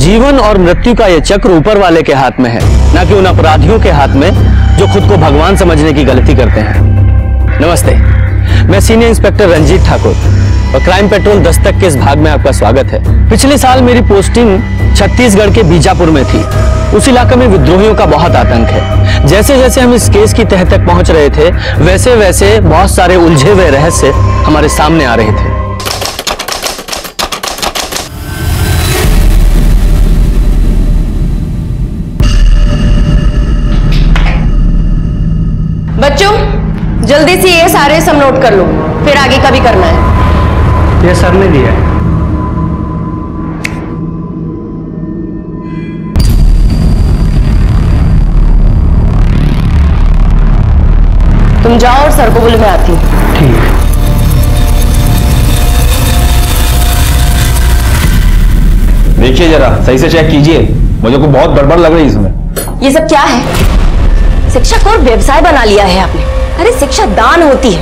जीवन और मृत्यु का यह चक्र ऊपर वाले के हाथ में है, ना कि उन अपराधियों के हाथ में जो खुद को भगवान समझने की गलती करते हैं। नमस्ते, मैं सीनियर इंस्पेक्टर रंजीत ठाकुर और क्राइम पेट्रोल दस्तक के इस भाग में आपका स्वागत है। पिछले साल मेरी पोस्टिंग छत्तीसगढ़ के बीजापुर में थी। उस इलाके में विद्रोहियों का बहुत आतंक है। जैसे जैसे हम इस केस की तह तक पहुंच रहे थे, वैसे वैसे बहुत सारे उलझे हुए रहस्य हमारे सामने आ रहे थे। बच्चों, जल्दी से ये सारे सम नोट कर लो, फिर आगे का भी करना है। ये सर ने दिया है। तुम जाओ और सर को बोलो मैं आती हूँ। ठीक है। देखिए जरा सही से चेक कीजिए, मुझे को बहुत गड़बड़ लग रही है इसमें। ये सब क्या है? शिक्षा को व्यवसाय बना लिया है आपने। अरे शिक्षा दान होती है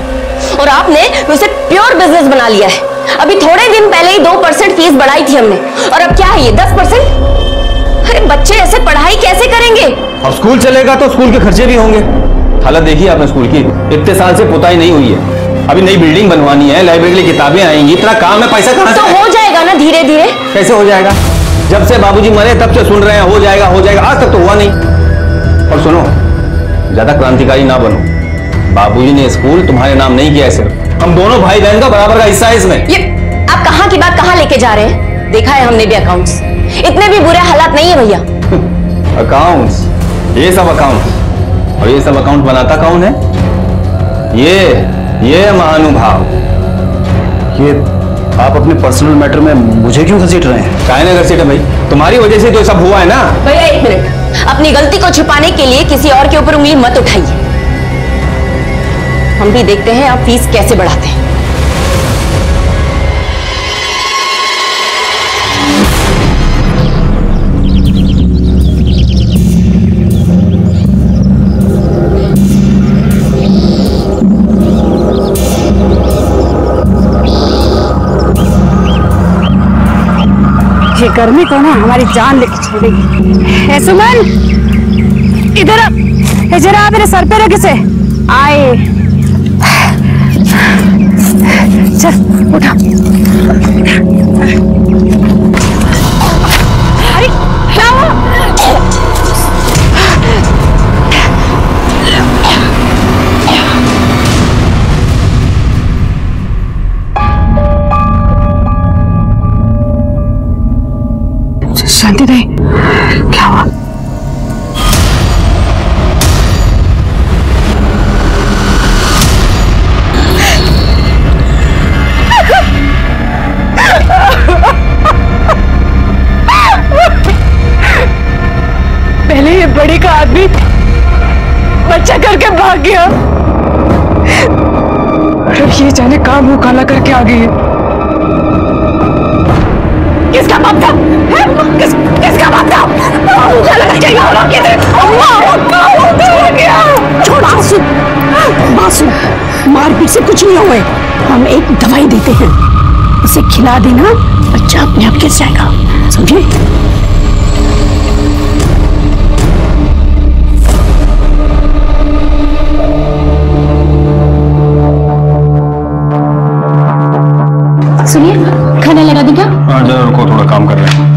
और आपने उसे प्योर बिजनेस बना लिया है। अभी थोड़े दिन पहले ही 2% फीस बढ़ाई थी हमने, और अब क्या है ये 10%? अरे बच्चे ऐसे पढ़ाई कैसे करेंगे? अब स्कूल चलेगा तो स्कूल के खर्चे भी होंगे। हालत देखिए आपने स्कूल की, इतने साल से पुताई नहीं हुई है। अभी नई बिल्डिंग बनवानी है, लाइब्रेरी की किताबें आएंगी, इतना काम है, पैसा कहां से? तो हो जाएगा ना धीरे धीरे। कैसे हो जाएगा? जब से बाबूजी मरे तब से सुन रहे हैं हो जाएगा हो जाएगा, आज तक तो हुआ नहीं। और सुनो, ज्यादा क्रांतिकारी ना बनो। बाबूजी ने स्कूल तुम्हारे नाम नहीं किया है, सिर्फ हम दोनों भाई बहन का बराबर का हिस्सा है इसमें। ये आप कहाँ की बात कहाँ लेके जा रहे हैं? देखा है हमने भी अकाउंट्स, इतने भी बुरे हालात नहीं है भैया। अकाउंट्स, ये सब अकाउंट्स, और ये सब अकाउंट बनाता कौन है? ये महानुभाव। ये आप अपने पर्सनल मैटर में मुझे क्यों घसीट रहे हैं? काहे ना घसीटे भाई, तुम्हारी वजह से तो सब हुआ है ना। भैया एक मिनट, अपनी गलती को छुपाने के लिए किसी और के ऊपर उंगली मत उठाइए। हम भी देखते हैं आप फीस कैसे बढ़ाते हैं। ये गर्मी को ना हमारी जान लेके छोड़ेगी। ए सुमन, इधर आ, जरा मेरे सर पे रख से आए। चल उठा। अरे क्या हुआ? शांति नहीं, क्या हुआ? पहले ये बड़ी का आदमी बच्चा करके भाग गया, और अब ये जाने काम मुंह काला करके आ गई है। किसका बाप था? किसका बाप था? मासूम, मारपीट से कुछ नहीं हुए। हम एक दवाई देते हैं, उसे खिला देना, बच्चा अपने आप गिर जाएगा, समझे? सुनिए, खाना लगा दी क्या? हाँ जरा रुको, थोड़ा काम कर रहे हैं।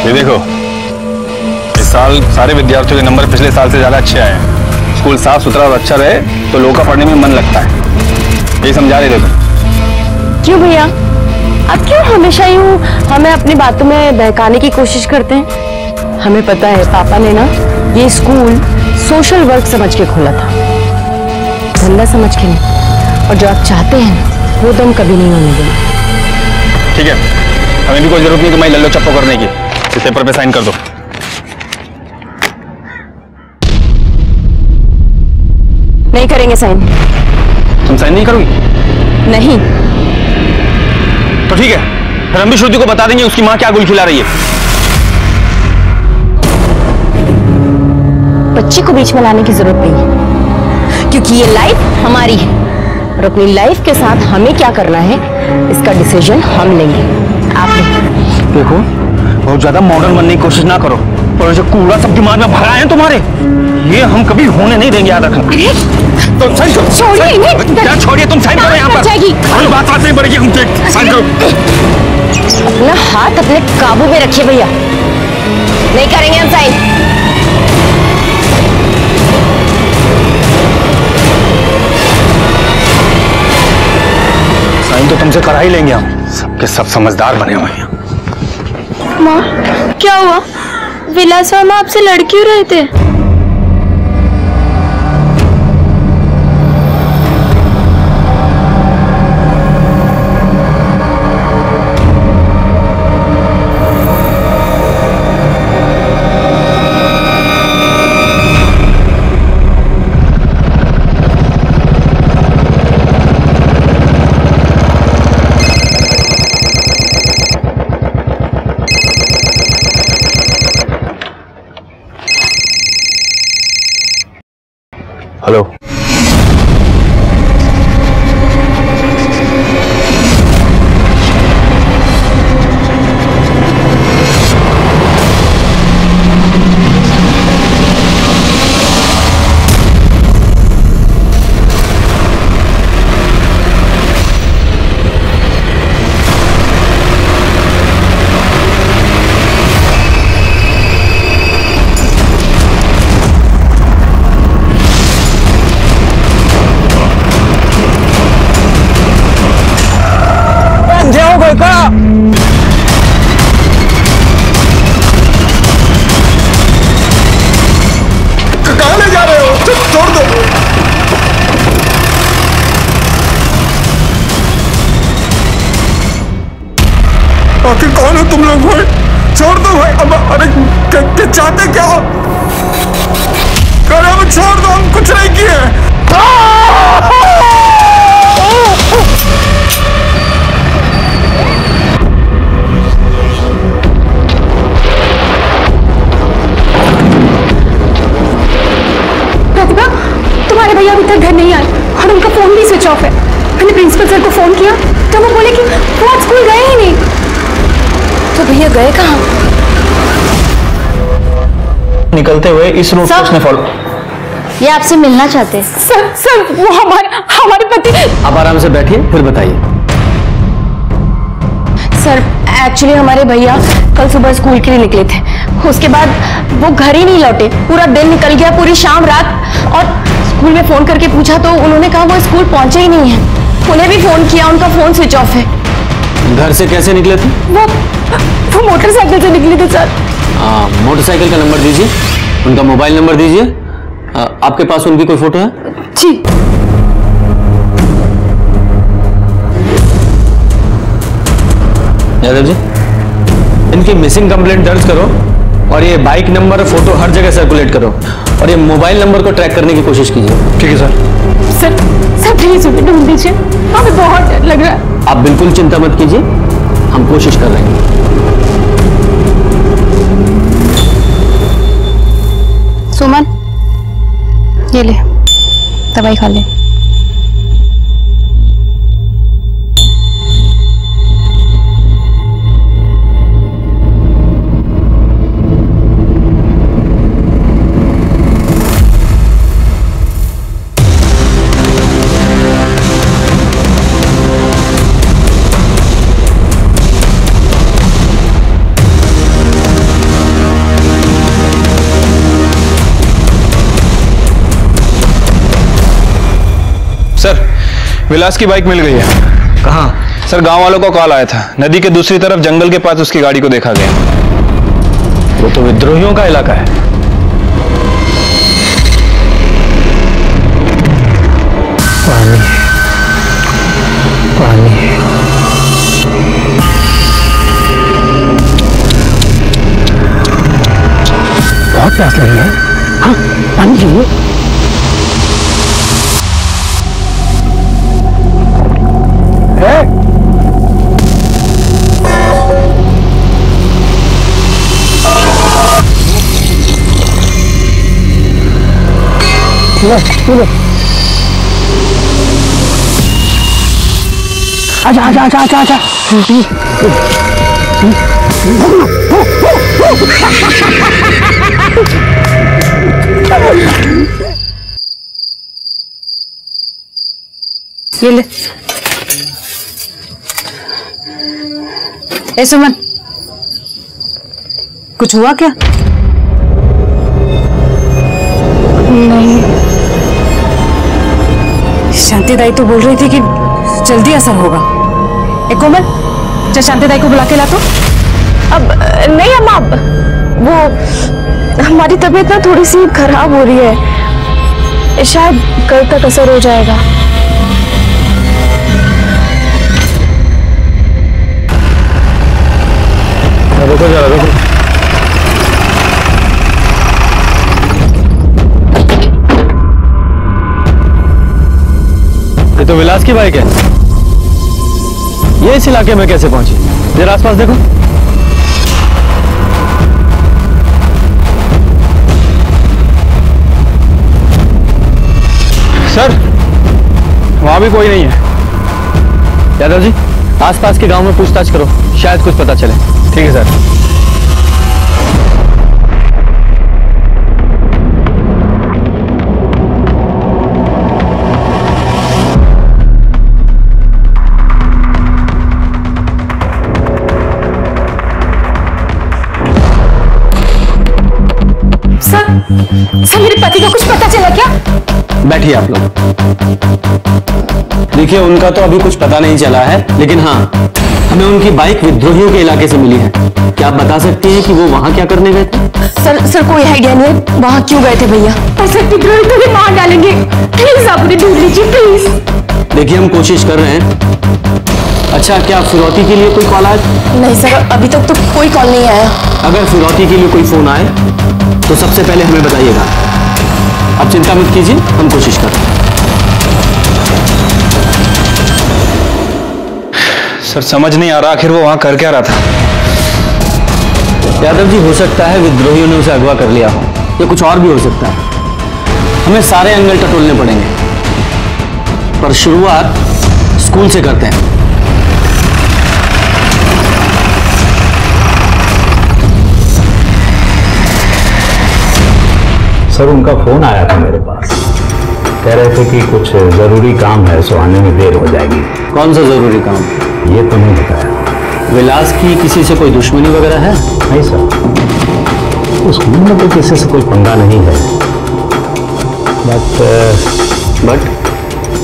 ये देखो, इस साल सारे विद्यार्थियों के नंबर पिछले साल से ज्यादा अच्छे आए हैं। स्कूल साफ सुथरा और अच्छा रहे तो लोगों का पढ़ने में मन लगता है, यही समझा रहे थे तुम। क्यों भैया, आप क्यों हमेशा यूं हमें अपनी बातों में बहकाने की कोशिश करते हैं? हमें पता है पापा ने ना ये स्कूल सोशल वर्क समझ के खोला था, धंधा समझ के नहीं। और जो आप चाहते हैं ना, वो दम कभी नहीं होने देना। ठीक है, हमें भी कोई जरूरत नहीं तुम्हारी लल्लो चप्पो करने की। इस पेपर पे साइन कर दो। नहीं करेंगे साइन। तुम साइन नहीं करोगी? नहीं। तो ठीक है, फिर हम भी श्रुति को बता देंगे उसकी माँ क्या गुल खिला रही है। बच्चे को बीच में लाने की जरूरत नहीं है, क्योंकि ये लाइफ हमारी है और अपनी लाइफ के साथ हमें क्या करना है इसका डिसीजन हम लेंगे, आप नहीं। देखो, बहुत ज्यादा मॉडर्न बनने की कोशिश ना करो, और जो कूड़ा सब दिमाग में भरा है तुम्हारे, ये हम कभी होने नहीं देंगे, याद रखना। तो साइन करो। छोड़िए इन्हें। क्या छोड़िए, तुम साइन करो यहाँ पर। कोई बात नहीं बढ़ेगी, हम साइन करो। अपना हाथ अपने काबू में रखिए भैया, नहीं करेंगे हम साइन। साइन तो तुमसे करा ही लेंगे हम, सबके सब समझदार बने हुए हैं। माँ, क्या हुआ? विलास मामा आपसे लड़ क्यों रहे थे? हेलो, कहाँ ले जा रहे हो? छोड़ दो। आखिर कौन हो तुम लोग भाई? छोड़ दो भाई। अब अरे चाहते क्या हो? अब छोड़ दो, हम कुछ नहीं किए। प्रतिभा, तुम्हारे भैया अभी तक घर नहीं आए और उनका फोन भी स्विच ऑफ है। मैंने प्रिंसिपल सर को फोन किया तो वो बोले कि वो आज स्कूल गए ही नहीं। तो भैया गए कहाँ? निकलते हुए इस रूट को उसने फॉलो। ये आपसे मिलना चाहते हैं। सर वो हमारे पति। आप आराम से बैठिए, फिर बताइए। सर एक्चुअली हमारे भैया कल सुबह स्कूल के लिए निकले थे, उसके बाद वो घर ही नहीं लौटे, पूरा दिन निकल गया, पूरी शाम रात, और स्कूल में फोन करके पूछा तो उन्होंने कहा वो स्कूल पहुंचे ही नहीं है। उन्हें भी फोन किया, उनका फोन स्विच ऑफ है। घर से कैसे निकले थे? वो मोटरसाइकिल से निकले थे सर। मोटरसाइकिल का नंबर दीजिए, उनका मोबाइल नंबर दीजिए। आपके पास उनकी कोई फोटो है? जी। यादव जी, इनकी मिसिंग कंप्लेंट दर्ज करो और ये बाइक नंबर और फोटो हर जगह सर्कुलेट करो, और ये मोबाइल नंबर को ट्रैक करने की कोशिश कीजिए। ठीक है सर। सर प्लीज उन्हें ढूंढ दीजिए, हमें बहुत डर लग रहा है। आप बिल्कुल चिंता मत कीजिए, हम कोशिश कर रहे हैं। सुमन, ये ले, दवाई खा ले। सर, विलास की बाइक मिल गई है। कहाँ? सर, गांव वालों को कॉल आया था, नदी के दूसरी तरफ जंगल के पास उसकी गाड़ी को देखा गया। वो तो विद्रोहियों का इलाका है। पानी, पानी। बहुत प्यास लगी है। हाँ, पानी चाहिए। आजा आजा आजा आजा आजा। ये ले। ए सुमन, कुछ हुआ क्या? नहीं। शांति दाई तो बोल रही थी कि जल्दी असर होगा। ए कोमल, चल शांति दाई को बुला के ला तो। अब नहीं अम्मा, अब वो हमारी तबीयत ना थोड़ी सी खराब हो रही है, शायद कल तक असर हो जाएगा। रुको जरा, रुको। ये तो विलास की बाइक है। ये इस इलाके में कैसे पहुंची? जरा आसपास देखो। सर, वहां भी कोई नहीं है। यादव जी, आसपास के गांव में पूछताछ करो, शायद कुछ पता चले। ठीक है सर। सर, मेरे पति को कुछ पता चला क्या? बैठिए आप लोग। देखिए, उनका तो अभी कुछ पता नहीं चला है, लेकिन हाँ, हमें उनकी बाइक विद्रोहियों के इलाके से मिली है। क्या आप बता सकती हैं कि वो वहां क्या करने गए थे? सर कोई आइडिया नहीं है, वहां क्यों गए थे भैया? सर विद्रोही तो मार डालेंगे, प्लीज आप उन्हें ढूंढ लीजिए प्लीज। देखिए, हम कोशिश कर रहे हैं। अच्छा, क्या फिरौती के लिए कोई कॉल आया? नहीं सर, अभी तक तो कोई कॉल नहीं आया। अगर फिरौती के लिए कोई फोन आए तो सबसे पहले हमें बताइएगा। अब चिंता मत कीजिए, हम कोशिश कर रहे हैं। सर, समझ नहीं आ रहा आखिर वो वहां कर क्या रहा था। यादव जी, हो सकता है विद्रोहियों ने उसे अगवा कर लिया हो, या कुछ और भी हो सकता है। हमें सारे एंगल टटोलने पड़ेंगे, पर शुरुआत स्कूल से करते हैं। सर, उनका फोन आया था मेरे पास। कह रहे थे कि कुछ जरूरी काम है, सो आने में देर हो जाएगी। कौन सा जरूरी काम? ये तो नहीं बताया। विलास की किसी से कोई दुश्मनी वगैरह है? नहीं सर, स्कूल में तो किसी से कोई पंगा नहीं है, बट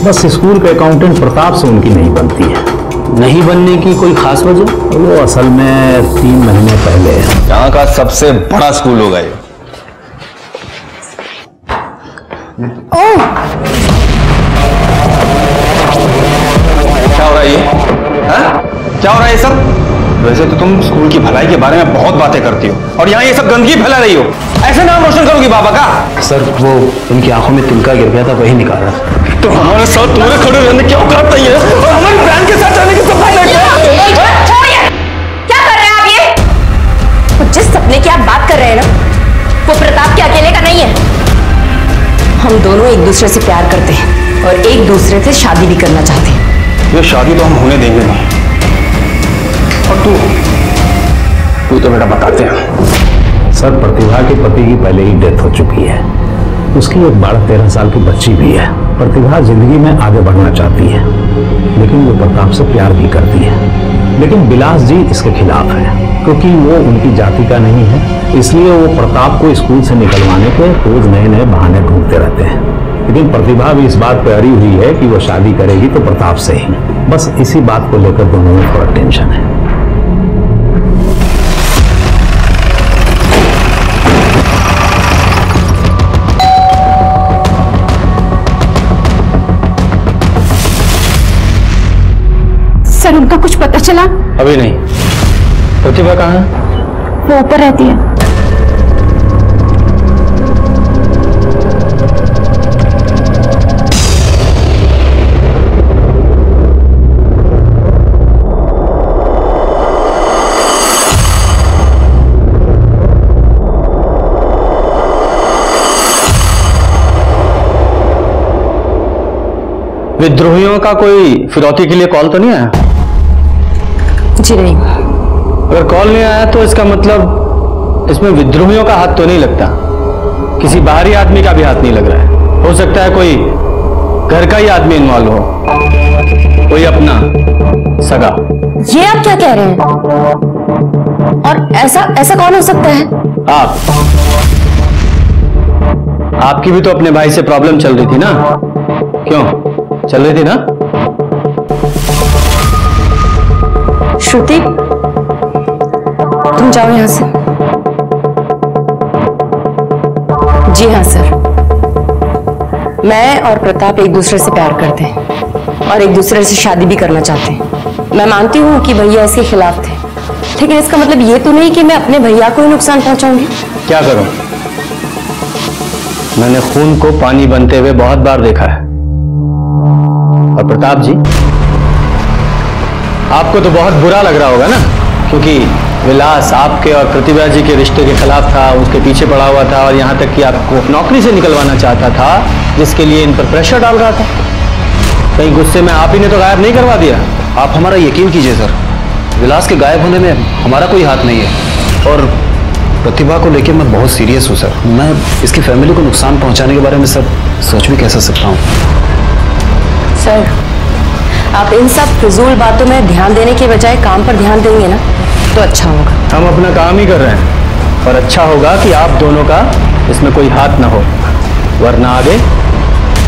बस स्कूल के अकाउंटेंट प्रताप से उनकी नहीं बनती है। नहीं बनने की कोई खास वजह? वो असल में 3 महीने पहले यहाँ का सबसे बड़ा स्कूल होगा ये। क्या हो रहा है ये? हाँ? क्या हो रहा है ये सब? वैसे तो तुम स्कूल की भलाई के बारे में बहुत बातें करती हो, और यहाँ ये सब गंदगी फैला रही हो। ऐसे नाम रोशन करोगी बाबा का? सर, वो उनकी आंखों में तिनका गिर गया था, वही निकाला। तो हमारे साथ तुम्हारे खड़े रहने क्या औकात नहीं है, और हमारी बहन के साथ जाने की सब छोड़िए, क्या कर रहे हैं आप ये? तो जिस सपने की आप बात कर रहे हैं ना, वो प्रताप के अकेले का नहीं है। हम दोनों एक दूसरे से प्यार करते हैं और एक दूसरे से शादी भी करना चाहते हैं। ये शादी तो हम होने देंगे नहीं। और तू तो बेटा बताते हैं। सर, प्रतिभा के पति की पहले ही डेथ हो चुकी है। उसकी एक 12-13 साल की बच्ची भी है। प्रतिभा जिंदगी में आगे बढ़ना चाहती है, लेकिन वो प्रताप से प्यार भी करती है। लेकिन विलास जी इसके खिलाफ है, क्योंकि वो उनकी जाति का नहीं है। इसलिए वो प्रताप को स्कूल से निकलवाने के रोज नए नए बहाने ढूंढते रहते हैं। लेकिन प्रतिभा भी इस बात पर अड़ी हुई है कि वो शादी करेगी तो प्रताप से ही। बस इसी बात को लेकर दोनों में थोड़ा टेंशन है। सर, उनका कुछ पता चला? अभी नहीं। प्रतिभा कहाँ है? वो ऊपर रहती है। विद्रोहियों का कोई फिरौती के लिए कॉल तो नहीं आया? जी नहीं। अगर कॉल नहीं आया तो इसका मतलब इसमें विद्रोहियों का हाथ तो नहीं लगता, किसी बाहरी आदमी का भी हाथ नहीं लग रहा है। हो सकता है कोई घर का ही आदमी इन्वॉल्व हो, कोई अपना सगा। ये आप क्या कह रहे हैं? और ऐसा कौन हो सकता है? आपकी भी तो अपने भाई से प्रॉब्लम चल रही थी ना? क्यों चल रही थी ना? श्रुति, तुम जाओ यहां से। जी हाँ सर, मैं और प्रताप एक दूसरे से प्यार करते हैं और एक दूसरे से शादी भी करना चाहते हैं। मैं मानती हूँ कि भैया इसके खिलाफ थे, लेकिन इसका मतलब ये तो नहीं कि मैं अपने भैया को ही नुकसान पहुंचाऊंगी। क्या करूं? मैंने खून को पानी बनते हुए बहुत बार देखा है। और प्रताप जी, आपको तो बहुत बुरा लग रहा होगा ना, क्योंकि विलास आपके और प्रतिभा जी के रिश्ते के खिलाफ था, उसके पीछे पड़ा हुआ था और यहां तक कि आपको नौकरी से निकलवाना चाहता था, जिसके लिए इन पर प्रेशर डाल रहा था। कहीं गुस्से में आप ही ने तो गायब नहीं करवा दिया? आप हमारा यकीन कीजिए सर, विलास के गायब होने में हमारा कोई हाथ नहीं है। और प्रतिभा को लेकर मैं बहुत सीरियस हूँ सर। मैं इसकी फैमिली को नुकसान पहुंचाने के बारे में सर सोच भी कैसे सकता हूँ। सर, आप इन सब फिजूल बातों में ध्यान देने के बजाय काम पर ध्यान देंगे ना तो अच्छा होगा। हम अपना काम ही कर रहे हैं और अच्छा होगा कि आप दोनों का इसमें कोई हाथ ना हो, वरना आगे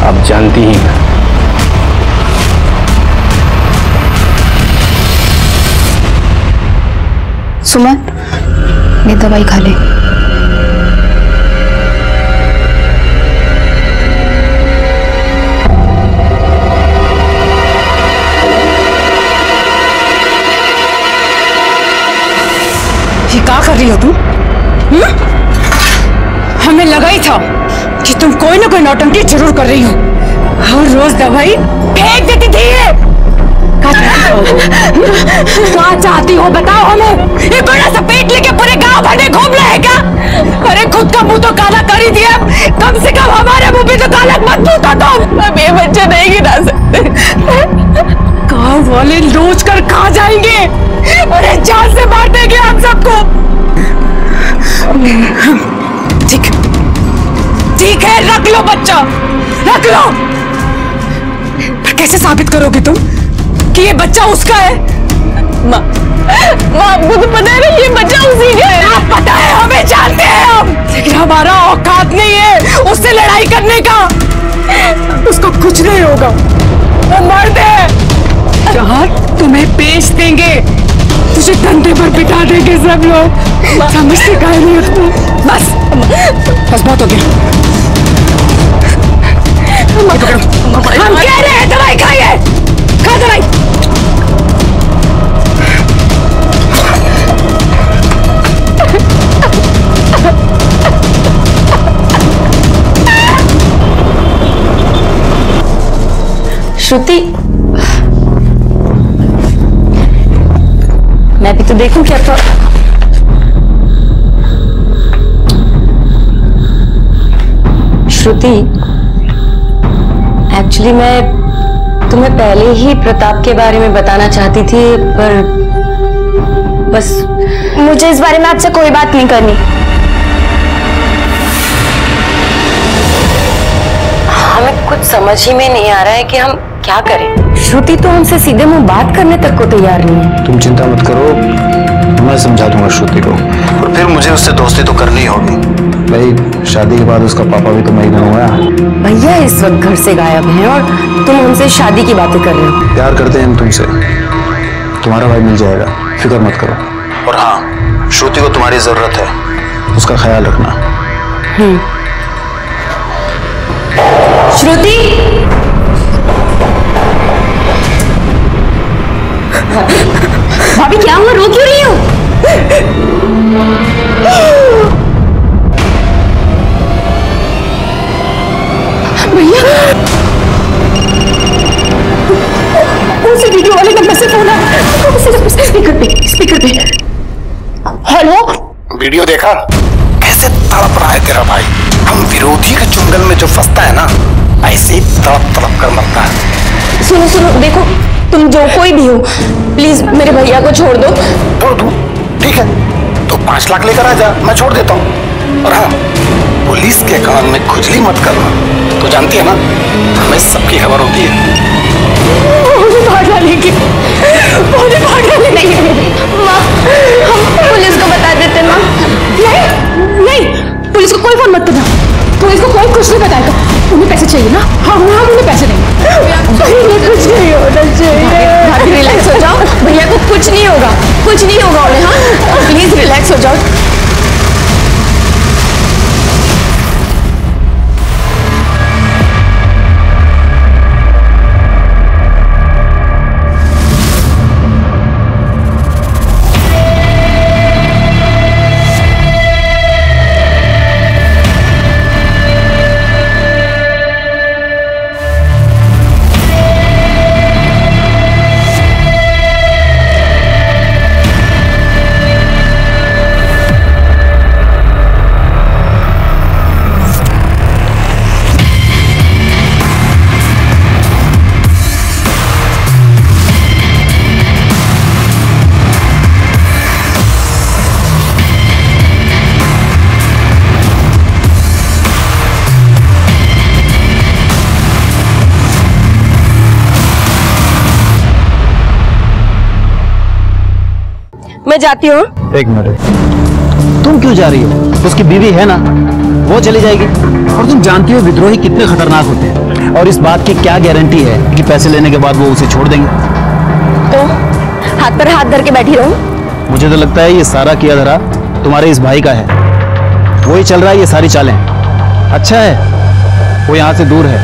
आप जानती ही हैं। सुमन, ये दवाई खा ले। ये क्या कर रही हो तुम? हमें लगा ही था कि तुम कोई ना कोई नौटंकी जरूर कर रही हो। हर रोज दवाई फेंक देती थी ये। क्या चाहती हो बताओ हमें? ये बड़ा सा पेट लेके पूरे गांव भर में घूम रहे हैं क्या? अरे खुद का मुंह तो काला कर ही दिया, कम से कम हमारे मुंह पे तो काला मत पूछो तुम। अब ये बच्चे नहीं गिरा सकते। गांव वाले लोच कर खा जाएंगे, अरे जान से मार देंगे हम सबको। ठीक है, रख लो बच्चा, रख लो। पर कैसे साबित करोगे तुम कि ये बच्चा उसका है? माँ, आपको तो पता है ना ये बच्चा उसी का है। आप पता है, हमें जानते हैं हम, लेकिन हमारा औकात नहीं है उससे लड़ाई करने का। उसको कुछ नहीं होगा, वो मर्द है। जहाँ तुम्हें बेच देंगे, तुझे डंडे पर बिठा देंगे सब लोग। समझते काहे नहीं हो तुम? बस बहुत हो गया। हम कह रहे हैं दवाई खाइए, खा दवाई। श्रुति, मैं भी तो देखूं क्या था। श्रुति, एक्चुअली मैं तुम्हें पहले ही प्रताप के बारे में बताना चाहती थी, पर बस मुझे इस बारे में आपसे कोई बात नहीं करनी। हमें कुछ समझ ही में नहीं आ रहा है कि हम क्या करें। श्रुति तो हमसे सीधे मुंह बात करने तक को तैयार नहीं है। तुम चिंता मत करो, मैं समझा दूंगा श्रुति को, और फिर मुझे उससे दोस्ती तो करनी होगी। भाई शादी के बाद उसका पापा भी तो मैं ही बनूंगा। भैया इस वक्त घर से गायब हैं और तुम हमसे शादी की बातें कर रहे हो। प्यार करते हैं हम तुमसे, तुम्हारा भाई मिल जाएगा, फिक्र मत करो। और हाँ, श्रुति को तुम्हारी जरूरत है, उसका ख्याल रखना। श्रुति, भाभी क्या हुआ, रो क्यों रही हो? भैया, उसी वीडियो वाले नंबर से फोन आया। स्पीकर पे। हेलो, वीडियो देखा कैसे तड़प रहा है तेरा भाई? हम विरोधी के चुंगल में जो फंसता है ना, ऐसे ही तड़प तड़प कर मरता है। सुनो सुनो, देखो तुम जो कोई भी हो, प्लीज मेरे भैया को छोड़ दो। छोड़ दूं? ठीक है, तो 5 लाख लेकर आ जा, मैं छोड़ देता हूँ। और हाँ, पुलिस के कान में खुजली मत करना, तो जानती है ना हमें सबकी खबर होती है। नहीं माँ, हम पुलिस को बता देते माँ। नहीं नहीं, पुलिस को कोई फोन मत करना, पुलिस को कोई कुछ नहीं बताएगा। उन्हें पैसे चाहिए ना? हाँ हाँ, उन्हें पैसे देंगे। कुछ नहीं होना चाहिए। रिलैक्स हो जाओ, भैया को कुछ नहीं होगा, कुछ नहीं होगा उन्हें। हाँ प्लीज रिलैक्स हो जाओ। मैं जाती हूँ। एक मिनट, तुम क्यों जा रही हो? उसकी बीवी है ना, वो चली जाएगी। और तुम जानती हो विद्रोही कितने खतरनाक होते हैं, और इस बात की क्या गारंटी है कि पैसे लेने के बाद वो उसे छोड़ देंगे? तो हाथ पर हाथ धर के बैठी रहूं? मुझे तो लगता है ये सारा किया धरा तुम्हारे इस भाई का है, वही चल रहा है ये सारी चालें। अच्छा है वो यहाँ से दूर है,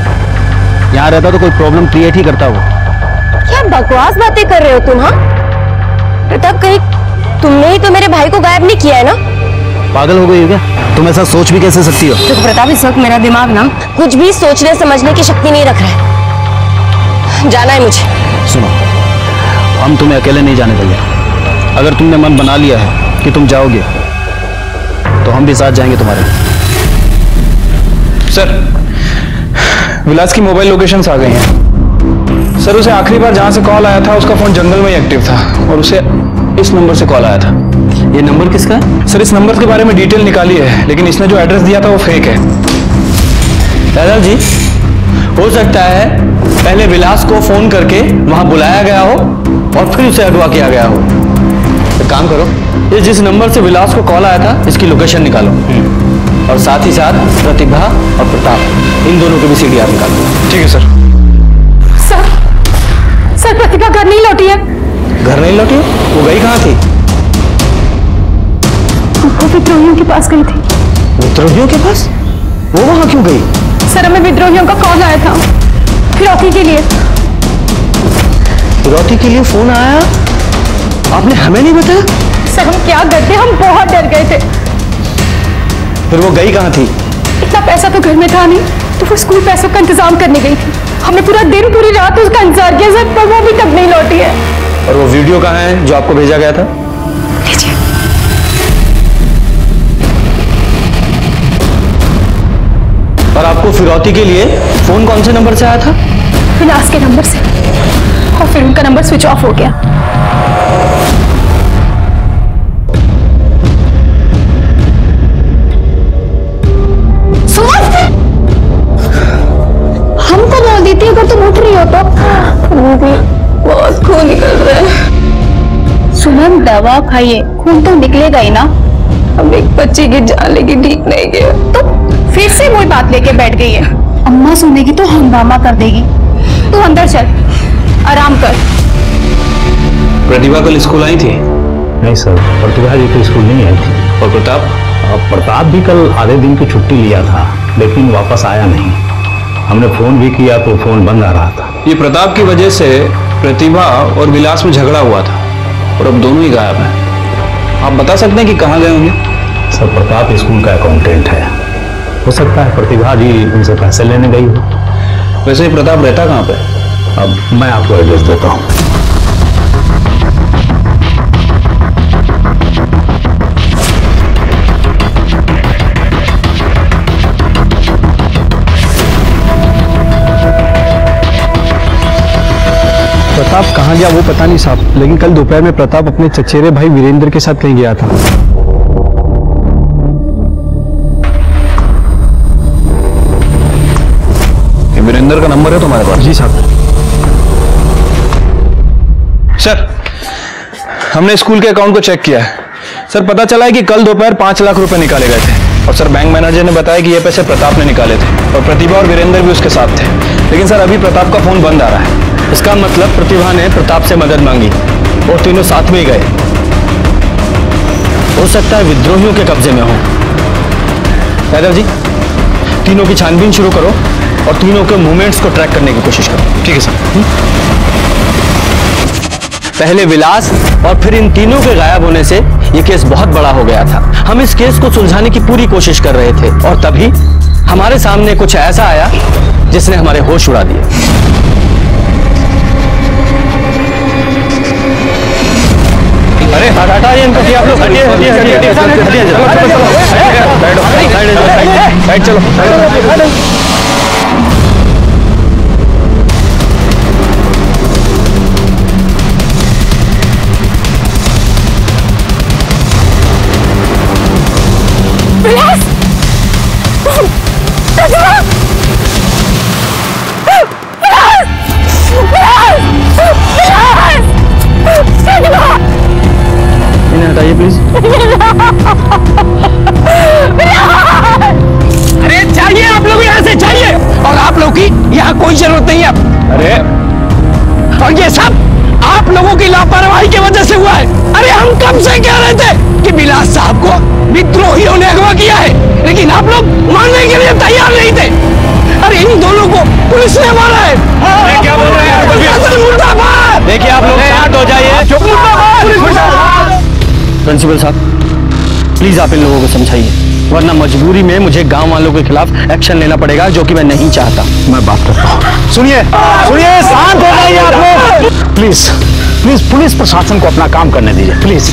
यहाँ रहता तो कोई प्रॉब्लम क्रिएट ही करता वो। क्या बकवास बातें कर रहे हो तुम? हाँ प्रताप, कहीं तुमने ही तो मेरे भाई को गायब नहीं किया है ना? पागल हो गई हो क्या? तुम ऐसा सोच भी कैसे सकती हो? देखो प्रताप, इस वक्त मेरा दिमाग ना कुछ भी सोचने समझने की शक्ति नहीं रख रहा है। जाना है मुझे। सुनो, हम तुम्हें अकेले नहीं जाने देंगे। अगर तुमने मन बना लिया है कि तुम जाओगे तो हम भी साथ जाएंगे तुम्हारे। सर, विलास की मोबाइल लोकेशंस आ गई हैं। सर, उसे आखिरी बार जहां से कॉल आया था उसका फोन जंगल में ही एक्टिव था, और उसे इस नंबर से कॉल आया था। ये नंबर किसका है? सर, इस नंबर के बारे में डिटेल निकाली है, लेकिन इसने जो एड्रेस दिया था वो फेक है। दादा जी, हो सकता है पहले विलास को फोन करके वहां बुलाया गया हो और फिर उसे अगवा किया गया हो। एक काम करो, ये जिस नंबर से विलास को कॉल आया था इसकी लोकेशन निकालो, और साथ ही साथ प्रतिभा और प्रताप इन दोनों के भी सीडीआर निकालो। ठीक है सर। सर प्रतिभा घर नहीं लौटी है। घर नहीं लौटी? वो गई कहाँ थी? वो विद्रोहियों के पास गई थी। विद्रोहियों के पास? वो वहां क्यों गई? सर, हमें विद्रोहियों का कॉल आया था फिरौती के लिए। फिरौती के लिए फोन आया? आपने हमें नहीं बताया? सर, हम क्या करते, हम बहुत डर गए थे। फिर वो गई कहाँ थी? इतना पैसा तो घर में था नहीं, तो वो स्कूल पैसों का इंतजाम करने गई थी। हमने पूरा दिन पूरी रात उसका इंतजार किया सर, पर वो अभी तक नहीं लौटी है। और वो वीडियो कहाँ है जो आपको भेजा गया था? लीजिए। और आपको फिरौती के लिए फोन कौन से नंबर से आया था? विलास के नंबर से, और फिर उनका नंबर स्विच ऑफ हो गया। हमको बोल देती अगर तुम उठ रही हो तो। बहुत खून निकल रहा है। सुमन, दवा खाइए, खून तो निकलेगा ही ना। अब एक बच्चे की जान लेके ठीक नहीं गया तो फिर से वही बात लेके बैठ गई है। अम्मा सुनेगी तो हंगामा कर देगी। तू अंदर चल, आराम कर। प्रतिभा कल स्कूल आई थी? नहीं सर, प्रतिभा जी तो स्कूल नहीं आई थी। और प्रताप? प्रताप भी कल आधे दिन की छुट्टी लिया था, लेकिन वापस आया नहीं। हमने फोन भी किया तो फोन बंद आ रहा था। ये प्रताप की वजह से प्रतिभा और विलास में झगड़ा हुआ था, और अब दोनों ही गायब हैं। आप बता सकते हैं कि कहाँ गए होंगे? सर, प्रताप स्कूल का अकाउंटेंट है, हो सकता है प्रतिभा जी उनसे पैसे लेने गई हो। वैसे ही प्रताप रहता कहाँ पे? अब मैं आपको एड्रेस देता हूँ। प्रताप कहाँ गया वो पता नहीं साहब, लेकिन कल दोपहर में प्रताप अपने चचेरे भाई वीरेंद्र के साथ कहीं गया था। वीरेंद्र का नंबर है तुम्हारे पास? जी साहब। सर, हमने स्कूल के अकाउंट को चेक किया है सर, पता चला है कि कल दोपहर 5 लाख रुपए निकाले गए थे और सर बैंक मैनेजर ने बताया कि ये पैसे प्रताप ने निकाले थे और प्रतिभा और वीरेंद्र भी उसके साथ थे। लेकिन सर अभी प्रताप का फोन बंद आ रहा है। इसका मतलब प्रतिभा ने प्रताप से मदद मांगी और तीनों साथ में ही गए। हो सकता है विद्रोहियों के कब्जे में हो। यादव जी, तीनों की छानबीन शुरू करो और तीनों के मूवमेंट्स को ट्रैक करने की कोशिश करो। ठीक है सर। पहले विलास और फिर इन तीनों के गायब होने से यह केस बहुत बड़ा हो गया था। हम इस केस को सुलझाने की पूरी कोशिश कर रहे थे और तभी हमारे सामने कुछ ऐसा आया जिसने हमारे होश उड़ा दिए। अरे हटाइए इनको, आप लोग हटिए हटिए हटिए हटिए साइड चलो। विलास! इन्हें हटाइए प्लीज। अरे चाहिए आप लोग यहाँ से चाहिए, और आप लोग की यहाँ कोई जरूरत नहीं है। अरे और ये सब आप लोगों की लापरवाही की वजह से हुआ है। अरे हम कब से कह रहे थे कि विलास साहब को विद्रोहियों ने अगवा किया है, लेकिन आप लोग मानने के लिए तैयार नहीं थे। अरे इन दोनों को पुलिस ने मारा है। क्या बोल रहे हैं? मुर्दाबाद! देखिए आप लोग शांत हो जाइए। प्रिंसिपल साहब, प्लीज आप इन लोगों को समझाइए, वरना मजबूरी में मुझे गांव वालों के खिलाफ एक्शन लेना पड़ेगा, जो कि मैं नहीं चाहता। मैं बात करता हूँ। सुनिए सुनिए, शांत हो जाइए आप लोग। प्लीज प्लीज पुलिस प्रशासन को अपना काम करने दीजिए। प्लीज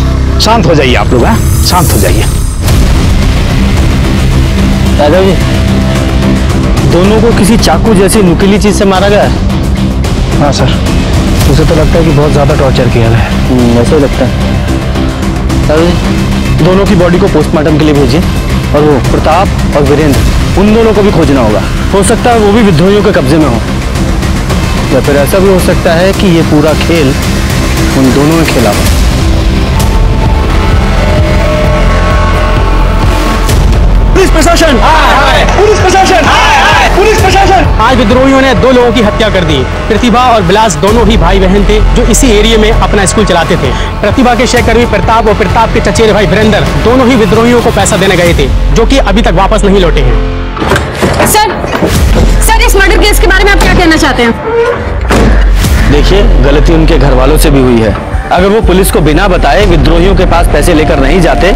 शांत हो जाइए आप लोग, शांत हो जाइए। यादव जी, दोनों को किसी चाकू जैसी नुकीली चीज से मारा गया है? हाँ सर, मुझे तो लगता है कि बहुत ज्यादा टॉर्चर किया गया है। वैसे ही लगता है। यादव जी, दोनों की बॉडी को पोस्टमार्टम के लिए भेजिए और वो प्रताप और वीरेंद्र, उन दोनों को भी खोजना होगा। हो सकता है वो भी विद्रोहियों के कब्जे में हो, या फिर ऐसा भी हो सकता है कि ये पूरा खेल उन दोनों ने खेला हो। पुलिस प्रशासन! पुलिस प्रशासन! पुलिस प्रशासन! आज विद्रोहियों ने 2 लोगों की हत्या कर दी। प्रतिभा और विलास दोनों ही भाई बहन थे जो इसी एरिया में अपना स्कूल चलाते थे। प्रतिभा के सहकर्मी प्रताप और प्रताप के चचेरे भाई वीरेंद्र दोनों ही विद्रोहियों को पैसा देने गए थे, जो कि अभी तक वापस नहीं लौटे हैं। सर इस मर्डर केस के बारे में आप क्या कहना चाहते हैं? देखिए, गलती उनके घर वालों से भी हुई है। अगर वो पुलिस को बिना बताए विद्रोहियों के पास पैसे लेकर नहीं जाते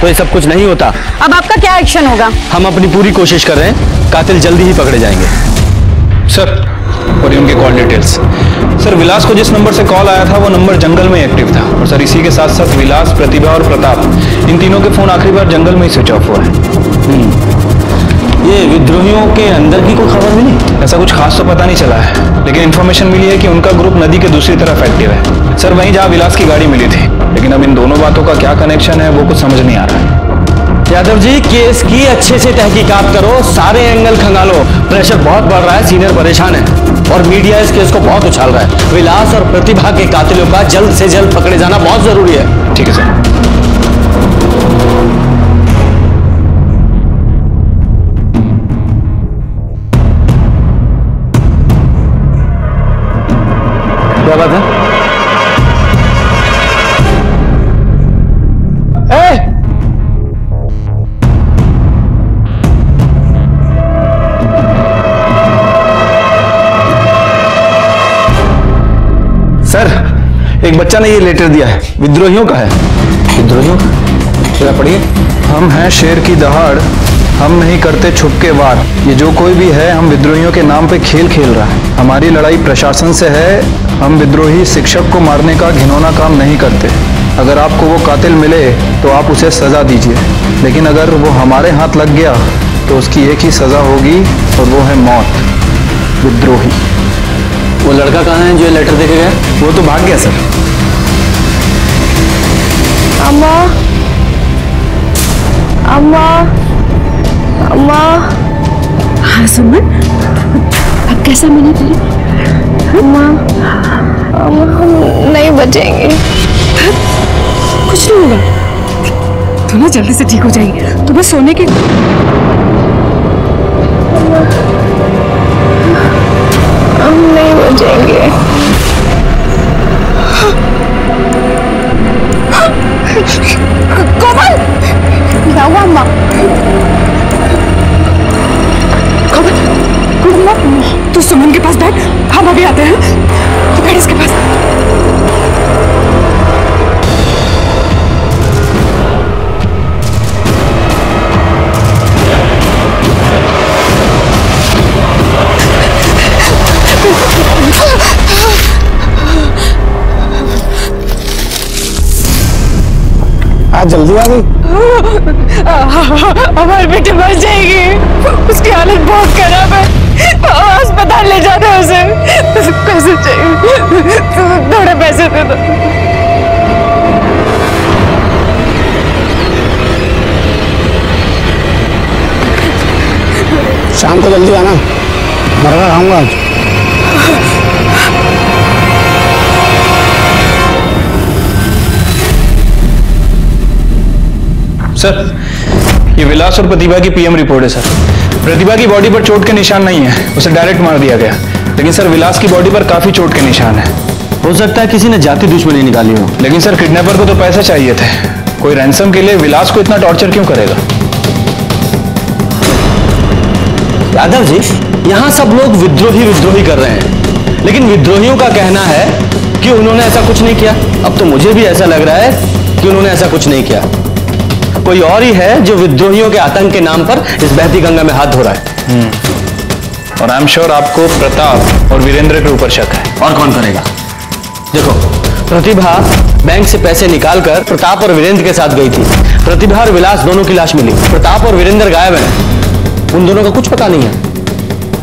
तो ये सब कुछ नहीं होता। अब आपका क्या एक्शन होगा? हम अपनी पूरी कोशिश कर रहे हैं, कातिल जल्दी ही पकड़े जाएंगे। सर, और उनके कॉल डिटेल्स। सर, विलास को जिस नंबर से कॉल आया था वो नंबर जंगल में एक्टिव था, और सर इसी के साथ साथ विलास, प्रतिभा और प्रताप, इन तीनों के फोन आखिरी बार जंगल में ही स्विच ऑफ हुआ है। ये विद्रोहियों के अंदर की कोई खबर मिली? ऐसा कुछ खास तो पता नहीं चला है, लेकिन इन्फॉर्मेशन मिली है कि उनका ग्रुप नदी के दूसरी तरफ एक्टिव है। सर, वहीं जहाँ विलास की गाड़ी मिली थी, लेकिन अब इन दोनों बातों का क्या कनेक्शन है वो कुछ समझ नहीं आ रहा है। यादव जी, केस की अच्छे से तहकीकात करो, सारे एंगल खंगालो। प्रेशर बहुत बढ़ रहा है, सीनियर परेशान है और मीडिया इस केस को बहुत उछाल रहा है। विलास और प्रतिभा के कातिलों का जल्द से जल्द पकड़े जाना बहुत जरूरी है। ठीक है सर। क्या बात है? सर, एक बच्चा ने ये लेटर दिया है, विद्रोहियों का है। विद्रोहियों? जरा पढ़िए। हम हैं शेर की दहाड़, हम नहीं करते छुपके वार। ये जो कोई भी है, हम विद्रोहियों के नाम पे खेल खेल रहा है। हमारी लड़ाई प्रशासन से है। हम विद्रोही शिक्षक को मारने का घिनौना काम नहीं करते। अगर आपको वो कातिल मिले तो आप उसे सजा दीजिए, लेकिन अगर वो हमारे हाथ लग गया तो उसकी एक ही सजा होगी और वो है मौत। विद्रोही। वो लड़का कहाँ है जो ये लेटर देके गया? वो तो भाग गया सर। अम्मा, अम्मा, अम्मा। हाँ सुमन, अब कैसा मिली तुझे? अम्मा, अम्मा हम नहीं बचेंगे। कुछ नहीं होगा, तू ना जल्दी से ठीक हो जाएगी। तुम्हें सोने की हम नहीं बचेंगे। कोमल, क्या हुआ अम्मा? कोमल, तू सुमन के पास बैठ, हम अभी आते हैं। तू बैठ इसके पास। आज जल्दी आ गई। हमारी बेटी मर जाएगी, उसकी हालत बहुत खराब है, अस्पताल ले जाना है उसे। पैसे चाहिए, थोड़े पैसे दे दो। शाम को जल्दी आना, बर्गर खाऊंगा आज। सर, ये विलास और प्रतिभा की पीएम रिपोर्ट है सर। प्रतिभा की बॉडी पर चोट के निशान नहीं है, उसे डायरेक्ट मार दिया गया। लेकिन सर विलास की बॉडी पर काफी चोट के निशान है। हो सकता है किसी ने जाति दुश्मनी निकाली हो। लेकिन सर किडनैपर को तो पैसे चाहिए थे, कोई रैंसम के लिए विलास को इतना टॉर्चर क्यों करेगा? यादव जी, यहाँ सब लोग विद्रोही कर रहे हैं, लेकिन विद्रोहियों का कहना है कि उन्होंने ऐसा कुछ नहीं किया। अब तो मुझे भी ऐसा लग रहा है कि उन्होंने ऐसा कुछ नहीं किया। कोई और ही है जो विद्रोहियों के आतंक के नाम पर इस बहती गंगा में हाथ धो रहा है। और आई एम श्योर आपको प्रताप और वीरेंद्र के ऊपर शक है। और कौन करेगा? देखो, प्रतिभा बैंक से पैसे निकालकर प्रताप और वीरेंद्र के साथ गई थी। प्रतिभा और विलास दोनों की लाश मिली। प्रताप और वीरेंद्र गायब हैं। उन दोनों का कुछ पता नहीं है।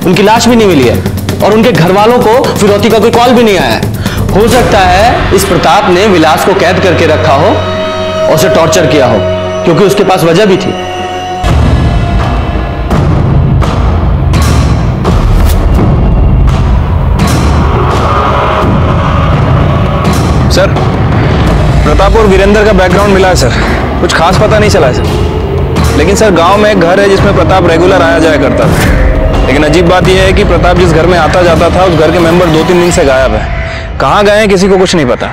उनकी लाश भी नहीं मिली है और उनके घर वालों को फिरौती का कोई कॉल भी नहीं आया है। हो सकता है इस प्रताप ने विलास को कैद करके रखा हो और उसे टॉर्चर किया हो, क्योंकि उसके पास वजह भी थी। सर, प्रताप और वीरेंद्र का बैकग्राउंड मिला है सर, कुछ खास पता नहीं चला है सर। लेकिन सर गांव में एक घर है जिसमें प्रताप रेगुलर आया जाया करता था। लेकिन अजीब बात यह है कि प्रताप जिस घर में आता जाता था उस घर के मेंबर 2-3 दिन से गायब है। कहाँ गए हैं किसी को कुछ नहीं पता।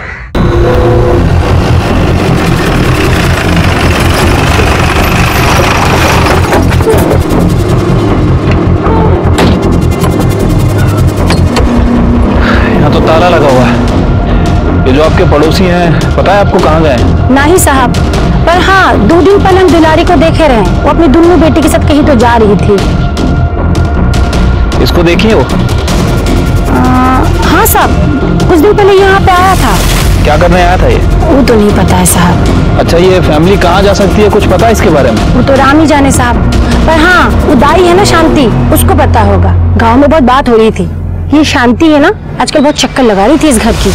यहाँ तो ताला लगा हुआ है। ये जो आपके पड़ोसी हैं, पता है आपको कहाँ गए हैं? नहीं साहब, पर हाँ 2 दिन पहले हम दुलारी को देखे रहे। वो अपनी दोनों बेटी के साथ कहीं तो जा रही थी। इसको देखिए वो। हाँ साहब, कुछ दिन पहले यहाँ पे आया था। क्या करने आया था ये? वो तो नहीं पता है साहब। अच्छा, ये फैमिली कहाँ जा सकती है, कुछ पता है इसके बारे में? वो तो राम ही जाने साहब, पर हाँ वो दाई है ना शांति, उसको पता होगा। गाँव में बहुत बात हो रही थी। ये शांति है ना, आजकल बहुत चक्कर लगा रही थी इस घर की।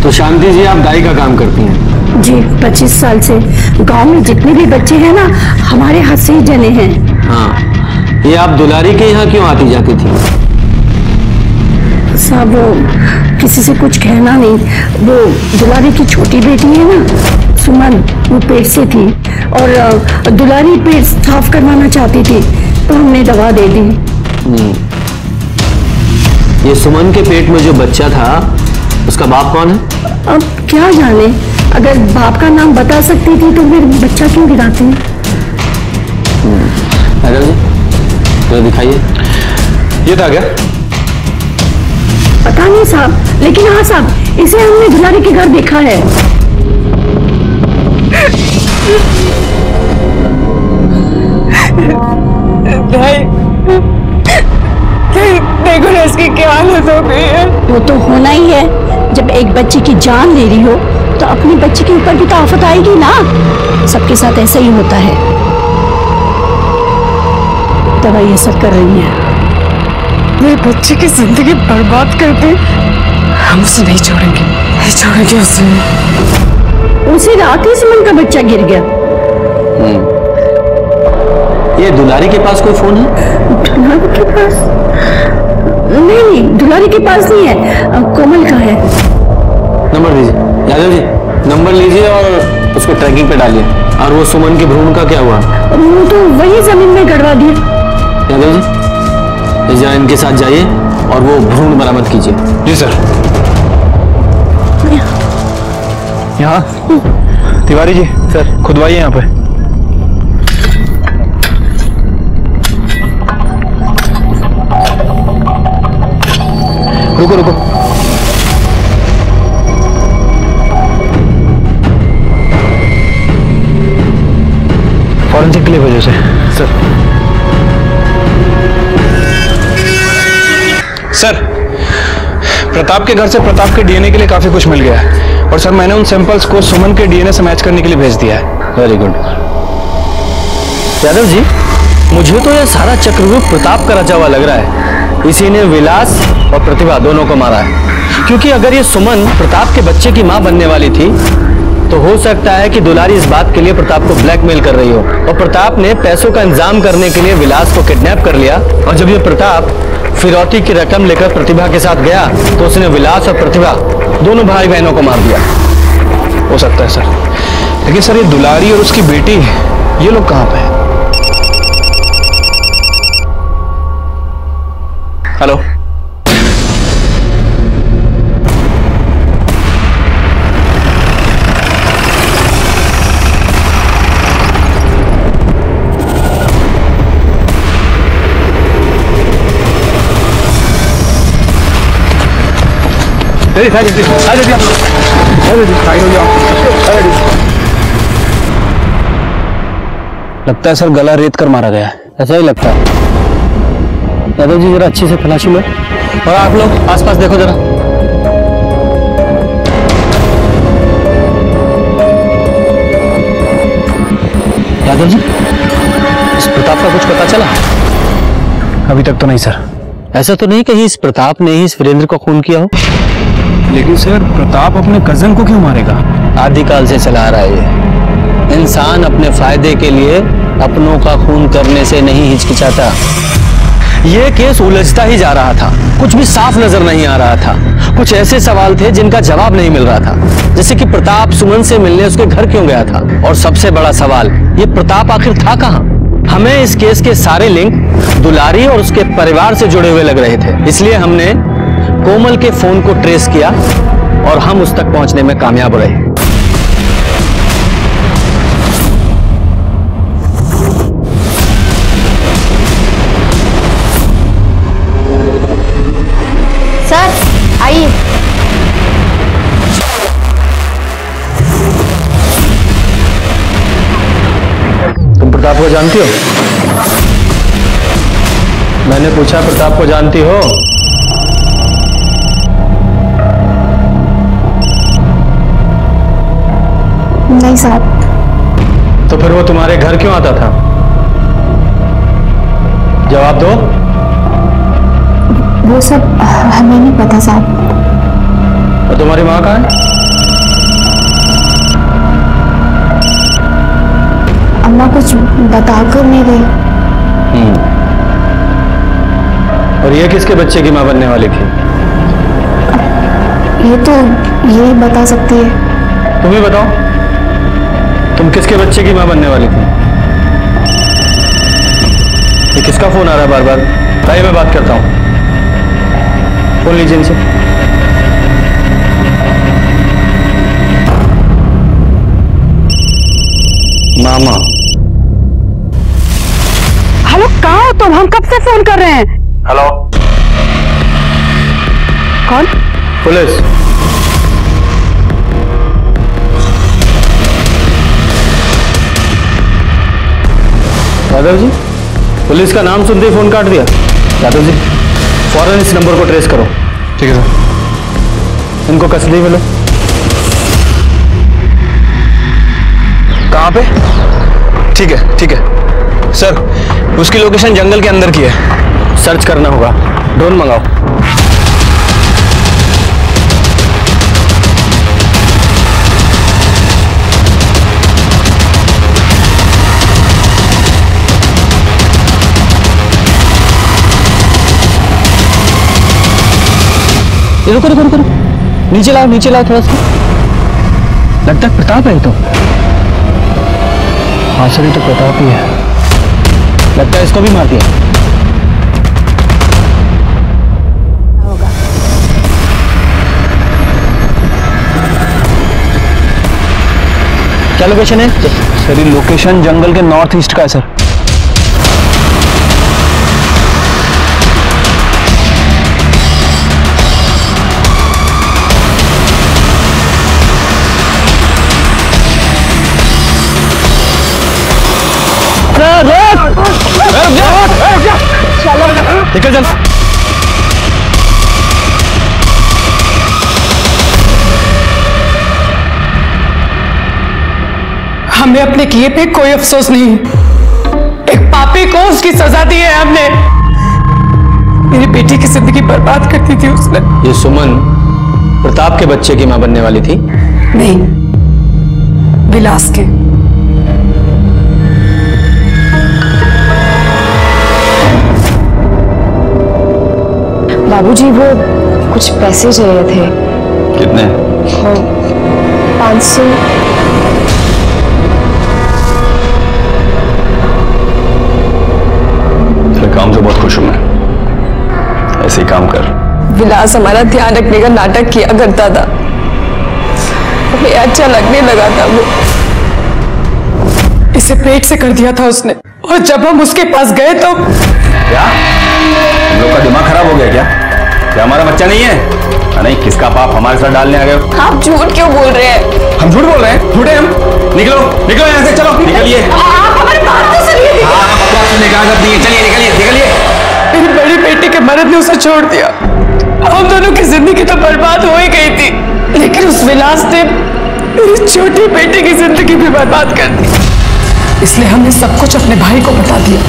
तो शांति जी, आप दाई का काम करती हैं? जी, 25 साल से गांव में जितने भी बच्चे हैं ना, हमारे हाथ से ही जने हैं। हाँ, ये आप दुलारी के यहाँ क्यों आती जाती थी? साहब, वो किसी से कुछ कहना नहीं। वो दुलारी की छोटी बेटी है ना सुमन, वो पेट से थी और दुलारी पेट साफ करवाना चाहती थी, तो हमने दवा दे दी। ये सुमन के पेट में जो बच्चा था, उसका बाप कौन है? अब क्या जाने, अगर बाप का नाम बता सकती थी तो फिर बच्चा क्यों गिराती? जी, तो दिखाइए। ये था क्या? पता नहीं साहब, लेकिन हाँ साहब, इसे हमने दुलारी के घर देखा है। देखो ना इसकी क्या हालत हो गई है। वो तो होना ही है, जब एक बच्चे की जान ले रही हो तो अपने बच्चे के ऊपर भी तो आफत आएगी ना। सबके साथ ऐसा ही होता है। दवाई असर कर रही है। मेरे बच्चे की जिंदगी बर्बाद कर दे, हम उसे नहीं छोड़ेंगे, नहीं छोड़ेंगे उसे। उसी रात ही सुमन का बच्चा गिर गया। ये दुलारी के पास कोई फोन है? दुलारी के पास? नहीं, दुलारी के पास नहीं है, कोमल का है। नंबर दीजिए यादव जी, नंबर लीजिए और उसको ट्रैकिंग पे डालिए। और वो सुमन के भ्रूण का क्या हुआ? वो तो वही जमीन में गड़वा दिया। यादव जी, जरा इनके साथ जाइए और वो भ्रूण बरामद कीजिए। जी सर। यहाँ तिवारी जी सर, खुदवाइए यहाँ पे। रुको रुको, फॉरेंसिक के लिए वजह से सर प्रताप के घर से प्रताप के डीएनए के लिए काफी कुछ मिल गया है और सर मैंने उन सैंपल्स को सुमन के डीएनए से मैच करने के लिए भेज दिया है। Very good. यादव जी, मुझे तो यह सारा चक्रव्यूह प्रताप का रचा हुआ लग रहा है। इसी ने विलास और प्रतिभा दोनों को मारा है, क्योंकि अगर ये सुमन प्रताप के बच्चे की मां बनने वाली थी तो हो सकता है कि दुलारी इस बात के लिए प्रताप को ब्लैकमेल कर रही हो और प्रताप ने पैसों का इंतजाम करने के लिए विलास को किडनैप कर लिया। और जब ये प्रताप फिरौती की रकम लेकर प्रतिभा के साथ गया तो उसने विलास और प्रतिभा दोनों भाई बहनों को मार दिया। हो सकता है सर, लेकिन सर ये दुलारी और उसकी बेटी ये लोग कहां पे हैं? हेलो, लगता है सर गला रेत कर मारा गया है। ऐसा ही लगता है। यादव जी, जरा अच्छे से तलाशी लो और आप लोग आसपास देखो जरा। यादव जी, इस प्रताप का कुछ पता चला? अभी तक तो नहीं सर। ऐसा तो नहीं कहीं इस प्रताप ने ही इस वीरेंद्र को खून किया हो? लेकिन सर प्रताप अपने कजन को क्यों मारेगा? आदिकाल से चला रहा है ये। इंसान अपने फायदे के लिए अपनों का खून करने से नहीं हिचकिचाता। ये केस उलझता ही जा रहा था, कुछ भी साफ नजर नहीं आ रहा था। कुछ ऐसे सवाल थे जिनका जवाब नहीं मिल रहा था, जैसे कि प्रताप सुमन से मिलने उसके घर क्यों गया था, और सबसे बड़ा सवाल, ये प्रताप आखिर था कहां? हमें इस केस के सारे लिंक दुलारी और उसके परिवार से जुड़े हुए लग रहे थे, इसलिए हमने कोमल के फोन को ट्रेस किया और हम उस तक पहुंचने में कामयाब रहे। सर आइए। तुम प्रताप को जानती हो? मैंने पूछा, प्रताप को जानती हो? नहीं साहब। तो फिर वो तुम्हारे घर क्यों आता था? जवाब दो। वो सब हमें नहीं पता साहब। और तुम्हारी माँ कहाँ है? अम्मा कुछ बताकर नहीं गई। और ये किसके बच्चे की माँ बनने वाली थी? ये तो यही बता सकती है। तुम ही बताओ, तुम किसके बच्चे की माँ बनने वाली थी? ये किसका फोन आ रहा है बार बार? भाई मैं बात करता हूँ, फोन लीजिए इनसे। मामा। हेलो, कहाँ हो तुम? हम कब से फोन कर रहे हैं। हेलो, कौन? पुलिस। यादव जी, पुलिस का नाम सुनते ही फोन काट दिया। यादव जी, फौरन इस नंबर को ट्रेस करो। ठीक है सर। इनको कस्टडी में लो। कहाँ पे? ठीक है सर, उसकी लोकेशन जंगल के अंदर की है। सर्च करना होगा। ड्रोन मंगाओ। रुको रुको रुको, नीचे लाओ थोड़ा सा। लगता है प्रताप है। तो हाँ सर, ये तो प्रताप ही है। लगता है इसको भी मार दिया। क्या लोकेशन है सर? ये लोकेशन जंगल के नॉर्थ ईस्ट का है सर। निकल चल। हमने अपने किए पे कोई अफसोस नहीं। एक पापी को उसकी सजा दी है हमने। मेरी बेटी की जिंदगी बर्बाद कर दी थी उसने। ये सुमन प्रताप के बच्चे की मां बनने वाली थी? नहीं, विलास के। बाबूजी, वो कुछ पैसे चाहिए थे। कितने? 500। तेरे काम से बहुत खुश हूं मैं। ऐसे ही काम कर। विलास हमारा ध्यान रखने का नाटक किया करता था। हमें अच्छा लगने लगा था वो। इसे पेट से कर दिया था उसने। और जब हम उसके पास गए तो क्या हम लोग का दिमाग खराब हो गया क्या हमारा बच्चा नहीं है? नहीं, किसका पाप हमारे साथ डालने आ गए? आप झूठ क्यों बोल रहे हैं? हम झूठ बोल रहे हैं? झूठे हम? निकलो निकलो यहाँ से, चलो निकलिए। आप हमारी बात तो सुनिए। बकवास सुनने का आदत नहीं है। चलिए निकलिए निकलिए। मेरी बड़ी बेटी के मर्द ने उसे छोड़ दिया। हम दोनों की जिंदगी तो बर्बाद हो ही गई थी, लेकिन उस विलास ने मेरी छोटी बेटी की जिंदगी भी बर्बाद कर दी। इसलिए हमने सब कुछ अपने भाई को बता दिया।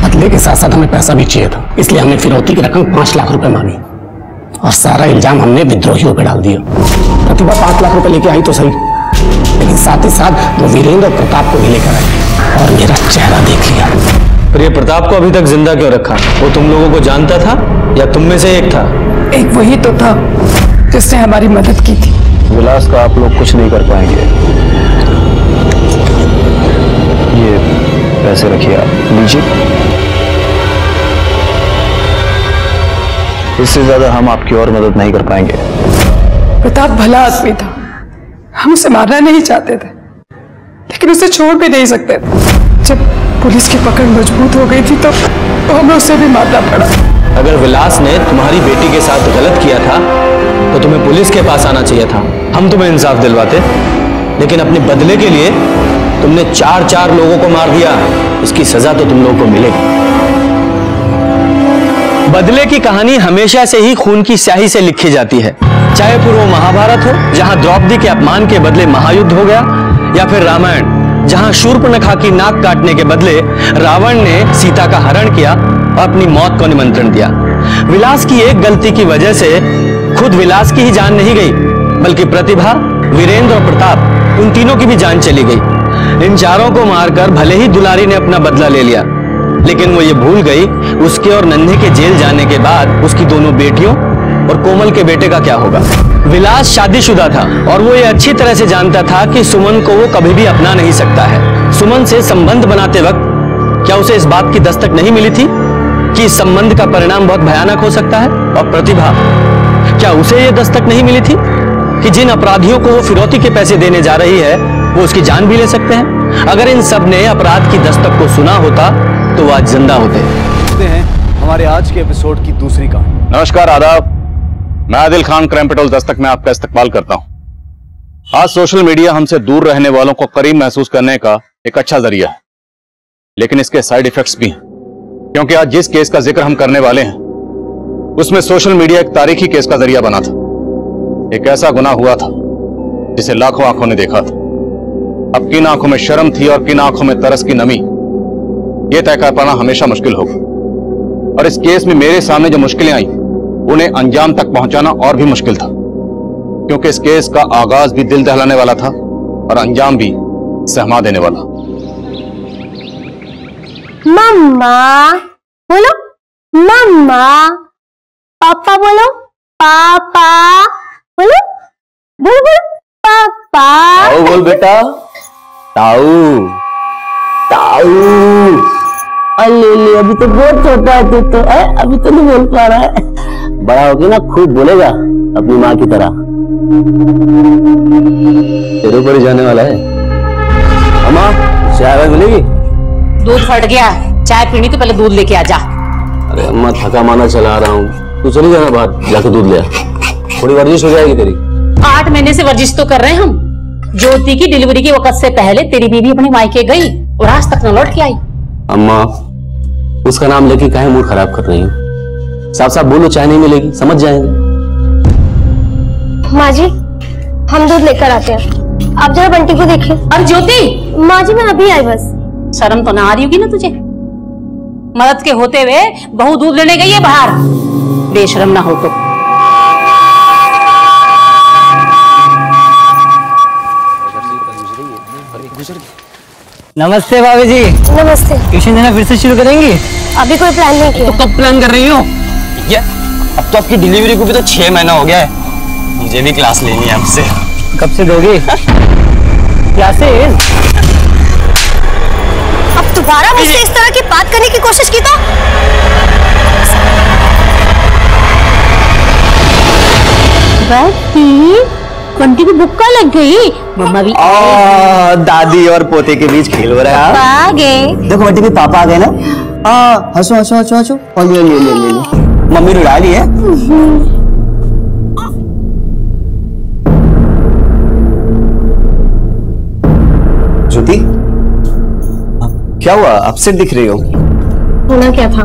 बदले के साथ साथ हमें पैसा भी चाहिए था, इसलिए हमने फिरौती की रकम 5 लाख रुपए मांगी और सारा इल्जाम हमने विद्रोहियों पे डाल दिया। प्रतिभा 5 लाख रुपए लेके आई तो सही, लेकिन साथ ही साथ वो वीरेंद्र और प्रताप को भी लेकर आई और मेरा चेहरा देख लिया। पर ये प्रताप को अभी तक जिंदा क्यों रखा? वो तुम लोगों को जानता था या तुम में से एक था? एक वही तो था जिसने हमारी मदद की थी। विलास का आप लोग कुछ नहीं कर पाएंगे। ये पैसे रखिए, आप लीजिए। इससे ज्यादा हम आपकी और मदद नहीं कर पाएंगे। प्रताप भला आदमी था, हम उसे मारना नहीं चाहते थे, लेकिन उसे छोड़ भी नहीं सकते थे। जब पुलिस की पकड़ मजबूत हो गई थी तो हमें उसे भी मारना पड़ा। अगर विलास ने तुम्हारी बेटी के साथ गलत किया था तो तुम्हें पुलिस के पास आना चाहिए था। हम तुम्हें इंसाफ दिलवाते, लेकिन अपने बदले के लिए तुमने 4 लोगों को मार दिया। इसकी सजा तो तुम लोगों को मिलेगी। बदले की कहानी हमेशा से ही खून की स्याही से लिखी जाती है, चाहे पूर्व महाभारत हो जहां द्रौपदी के अपमान के बदले महायुद्ध हो गया, या फिर रामायण जहां शूर्पणखा की नाक काटने के बदले रावण ने सीता का हरण किया और अपनी मौत को निमंत्रण दिया। विलास की एक गलती की वजह से खुद विलास की ही जान नहीं गई, बल्कि प्रतिभा, वीरेंद्र और प्रताप, उन तीनों की भी जान चली गई। इन चारों को मारकर भले ही दुलारी ने अपना बदला ले लिया, लेकिन वो ये भूल गई उसके और नन्हे के जेल जाने के बाद उसकी दोनों बेटियों और कोमल के बेटे का क्या होगा। विलास शादीशुदा था और वो ये अच्छी तरह से जानता था कि सुमन को वो कभी भी अपना नहीं सकता है। सुमन से संबंध बनाते वक्त क्या उसे इस बात की दस्तक नहीं मिली थी कि इस संबंध का परिणाम बहुत भयानक हो सकता है? और प्रतिभा, क्या उसे ये दस्तक नहीं मिली थी कि जिन अपराधियों को वो फिरौती के पैसे देने जा रही है वो उसकी जान भी ले सकते हैं? अगर इन सब ने अपराध की दस्तक को सुना होता तो वो आज जिंदा होते हैं। हमारे आज के एपिसोड की दूसरी कहानी। नमस्कार, आदाब। मैं आदिल खान, क्राइम पेट्रोल दस्तक में आपका इस्तकबाल करता हूं। आज सोशल मीडिया हमसे दूर रहने वालों को करीब महसूस करने का एक अच्छा जरिया है, लेकिन इसके साइड इफेक्ट्स भी हैं, क्योंकि आज जिस केस का जिक्र हम करने वाले हैं उसमें सोशल मीडिया एक तारीखी केस का जरिया बना था। एक ऐसा गुनाह हुआ था जिसे लाखों आंखों ने देखा था। अब किन आंखों में शर्म थी और किन आंखों में तरस की नमी, यह तय कर पाना हमेशा मुश्किल होगा। और इस केस में मेरे सामने जो मुश्किलें आई उन्हें अंजाम तक पहुंचाना और भी मुश्किल था, क्योंकि इस केस का आगाज भी दिल दहलाने वाला था और अंजाम भी सहमा देने वाला। मम्मा बोलो, मम्मा। पापा बोलो, पापा बोलो, बोलो बोलो पापा। ताऊ बोल बेटा, ताऊ ताऊ। अल्ले अभी तो बहुत छोटा है तू तो, अभी तो नहीं बोल पा रहा है। बड़ा होके ना खूब बोलेगा अपनी माँ की तरह। तेरे ऊपर ही जाने वाला है। अम्मा चाय मिलेगी? दूध फट गया, चाय पीनी तो पहले दूध लेके आ जा। अरे अम्मा थका माना चला रहा हूँ, तू चली जाना बाहर, जाके दूध ले आ। थोड़ी वर्जिश हो जाएगी तेरी। 8 महीने से वर्जिश तो कर रहे हैं हम। ज्योति की डिलीवरी के वक्त से पहले तेरी बीवी अपने मायके गई और आज तक न लौट के आई। अम्मा उसका नाम लेके काहे मूड खराब कर रही हो? साफ साफ बोलो, चाय नहीं मिलेगी, समझ जाएंगे। माँ जी हम दूध लेकर आते हैं, आप जरा बंटी को देखिए। और ज्योति? माँ जी मैं अभी आई बस। शर्म तो ना आ रही होगी ना तुझे? मर्द के होते हुए बहू दूध लेने गई है बाहर, बेशरम ना हो तो। नमस्ते भाभी जी। नमस्ते। ट्यूशन देना फिर से शुरू करेंगी? अभी कोई प्लान नहीं किया। तो कब प्लान कर रही हो? ये अब तो आपकी डिलीवरी को भी तो 6 महीना हो गया है। मुझे भी क्लास लेनी है आपसे। कब से दोगी क्लासेस? अब दोबारा मुझसे इस तरह की बात करने की कोशिश की तो बंटी को बुक्का लग गई। मम्मा भी दादी और पोते के बीच खेल हो रहा है। आ गए। देखो बंटी के पापा आ गए ना। हंसो हंसो हंसो हंसो। और ले ले ले ले ले। मम्मी रुला ली है। ज्योति क्या हुआ, अपसेट दिख रही हो? होना क्या था,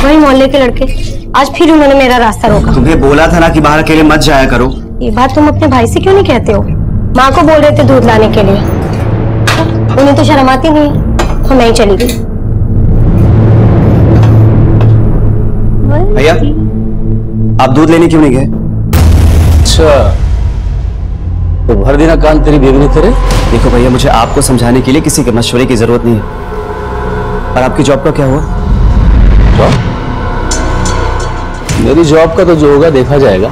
वही मोहल्ले के लड़के आज फिर उन्होंने मेरा रास्ता रोका। तुम्हें बोला था ना कि बाहर अकेले मत जाया करो। ये बात तुम अपने भाई से क्यों नहीं कहते हो? माँ को बोल रहे थे दूध लाने के लिए, उन्हें तो शर्म आती नहीं है, तो मैं ही चली गई। भैया आप दूध लेने क्यों नहीं गए? अच्छा तो भर देना कान तेरी बेबी ने तेरे। देखो भैया मुझे आपको समझाने के लिए किसी के मशवरे की जरूरत नहीं है। और आपकी जॉब का क्या हुआ? जॉब? मेरी जॉब का तो जो होगा देखा जाएगा।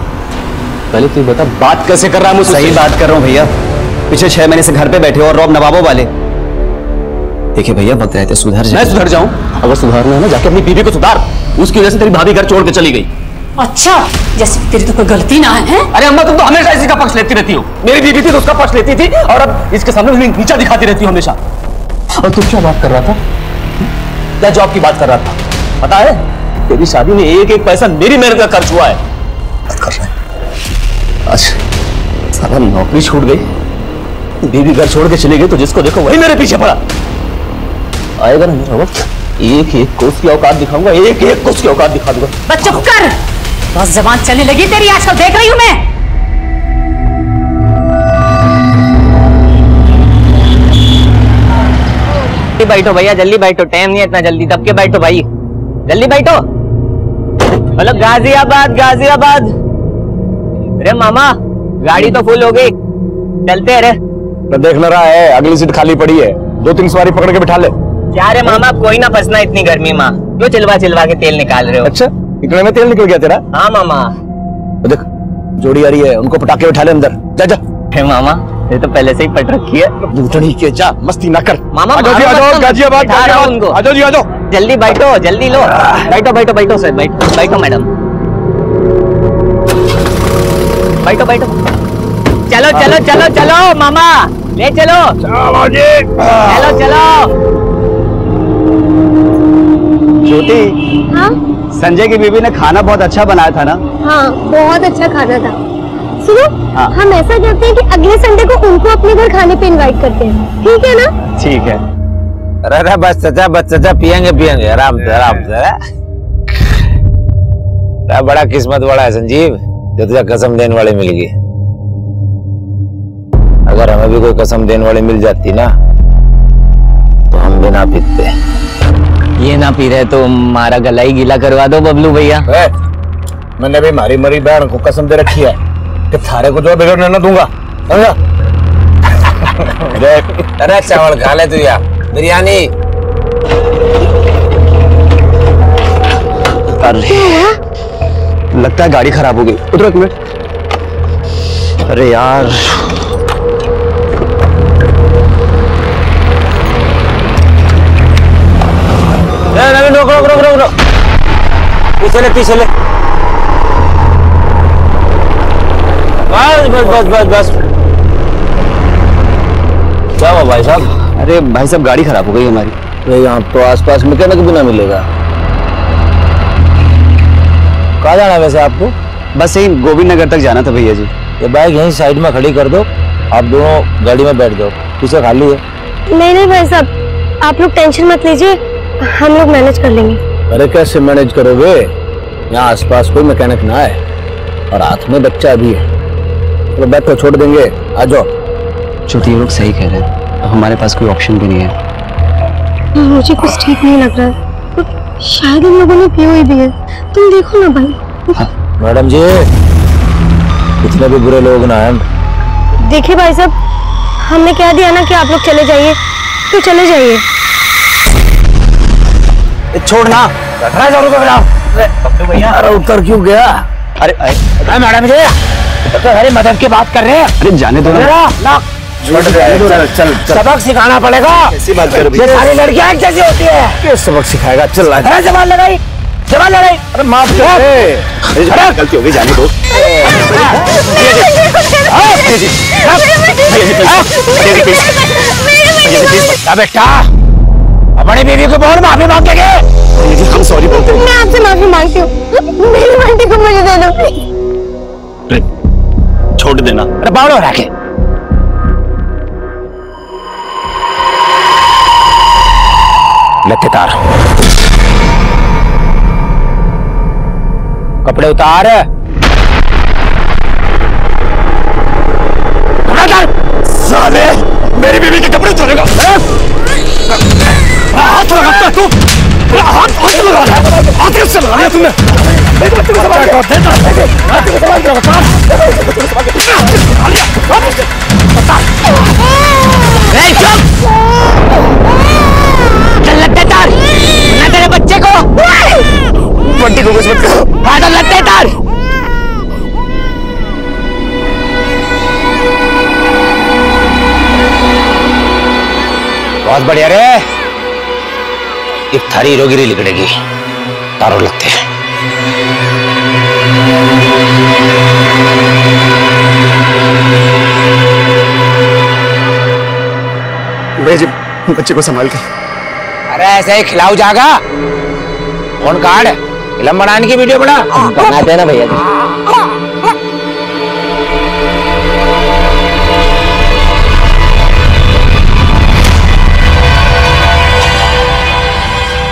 पहले तू बता बात कैसे कर रहा है मुझसे? सही बात कर रहा हूँ भैया, पिछले 6 महीने से घर पे बैठे हो और रौब नवाबों वाले। देखिए भैया वक्त रहते सुधर जाए। मैं सुधर जाऊं? अगर सुधारना है ना जाके अपनी बीवी को सुधार। उसकी वजह से तेरी भाभी घर छोड़ के चली गई। अच्छा जैसे तेरी तो कोई गलती ना है। अरे अम्मा तुम तो हमेशा इसी का पक्ष लेती रहती हो। मेरी बीवी थी तो उसका पक्ष लेती थी और अब इसके सामने नीचा दिखाती रहती हो हमेशा। और तू क्या बात कर रहा था? क्या जॉब की बात कर रहा था? पता है तेरी शादी में एक एक पैसा मेरी मेहनत का खर्च हुआ है। बात कर रहा है आज सारा नौकरी छूट गई, बीवी घर छोड़ के चली गई तो जिसको देखो वही मेरे पीछे पड़ा। आएगा ना मेरा वक्त, एक एक कोस की औकात दिखाऊंगा, एक एक कोस की औकात दिखा दूंगा। बस चुप कर, बस जबान चलने लगी तेरी, आजकल देख रही हूं मैं। बैठो भैया, जल्दी बैठो, टाइम नहीं है इतना जल्दी, दब के बैठो भाई, जल्दी बैठो। मतलब गाजियाबाद गाजियाबाद। अरे मामा गाड़ी तो फुल हो गई, चलते अरे। तो देख न रहा है अगली सीट खाली पड़ी है, 2-3 सवारी पकड़ के बिठा ले। क्या रे मामा कोई ना फंसना इतनी गर्मी माँ, क्यों चिलवा चिलवा के तेल निकाल रहे हो? अच्छा इतने में तेल निकल गया तेरा? हाँ मामा। तो देख जोड़ी आ रही है, उनको पटाखे बिठा ले अंदर, जा जा। हे मामा ये तो पहले से ही पट रखी है। बूटड़ी के जा, मस्ती ना कर। मामा आ जाओ जी, आ जाओ गाजियाबाद, उनको आ जाओ जी, आ जाओ। जल्दी बैठो, जल्दी लो, बैठो बैठो बैठो सर, बैठो बैठो मैडम, बैठो बैठो। चलो चलो चलो चलो मामा, ले चलो चलो चलो। ज्योति, हाँ संजय की बीवी ने खाना बहुत अच्छा बनाया था ना? हाँ बहुत अच्छा खाना था। सुनो हाँ। हम ऐसा करते हैं कि अगले संडे को उनको अपने घर खाने पे इनवाइट करते हैं, ठीक है ना? ठीक है। अरे बस चाचा पियेंगे पियेंगे, आराम से आराम से। बड़ा किस्मत वाला है संजीव जो तुझे कसम देने वाली मिल गई। अगर हमें भी कोई कसम देने वाली मिल जाती ना तो हम भी ना पीते। ये ना पी रहे तो हमारा गला ही गीला करवा दो बबलू भैया। मैंने भी मारी मरी बहन को कसम दे रखी है कि थारे को जो बिगड़ने न दूंगा। अरे चावल खा ले तू यार, बिरयानी। लगता है गाड़ी खराब हो गई। उतरो एक मिनट। अरे यार नवीन रोक रोक रोक रोक रोक, पीछे ले पीछे ले। बस बस बस बस बस। क्या हुआ भाई साहब? अरे भाई साहब गाड़ी खराब हो गई हमारी। अरे यहाँ तो आसपास मैकेनिक भी ना मिलेगा। कहाँ जाना है वैसे आपको? बस यही गोविंद नगर तक जाना था भैया जी। ये बाइक यहीं साइड में खड़ी कर दो, आप दोनों गाड़ी में बैठ जाओ, पीछे खाली है। नहीं नहीं भाई साहब, आप लोग टेंशन मत लीजिए, हम लोग मैनेज कर लेंगे। अरे कैसे मैनेज करोगे? यहाँ आसपास कोई मैकेनिक ना है और हाथ में बच्चा भी है। तो बैठो, छोड़ देंगे, आ जाओ। छोटी लोग सही कह रहे हैं, हमारे पास कोई ऑप्शन भी नहीं है। मुझे कुछ ठीक नहीं लग रहा है, शायद इन लोगों ने पी हुई भी है। तुम देखो ना भाई। हाँ। मैडम जी, इतने भी बुरे लोग ना हैं। देखिए भाई साहब, हमने कह दिया ना कि आप लोग चले जाइए तो चले जाइए। छोड़ना। अरे उतर क्यों गया? अरे मैडम जी, अरे मदद की बात कर रहे हैं। अरे जाने दो ना। चल चल, सबक सिखाना पड़ेगा। ऐसी बात कर, ये सारी लड़कियां एक जैसी होती है। क्या सबक सिखाएगा? चल अरे जवान लगाई, जवान लगाई। अरे माफ कर, गलती हो गई, जाने दो। बेटा, अपनी बीवी को बहुत माफी मांगेंगे। हम सॉरी बोलते हैं। मैं आपसे माफी मांगती हूँ, मेरी बंटी को मुझे दे दो। छोड़ देना। अरे बावड़ो रखे। लत्ते तार, कपड़े उतार। साले, मेरी बीवी के कपड़े उतारेगा? हाथ लगाता तू, हाथ लगा रहा है, हाथ कैसे लगा लिया तुमने? लत्ते तार, ना तेरे बच्चे को बंटी को कुछ मत करो। हाँ तो लत्ते तार। बहुत बढ़िया रे, एक थारी रोगिरी लिकड़ेगी, तारों लगते हैं। भैया जी, बच्चे को संभाल के। अरे ऐसे ही खिलाऊ जागा। फोन कार्ड फिल्म बनाने की वीडियो बना, बनाते हैं ना भैया जी।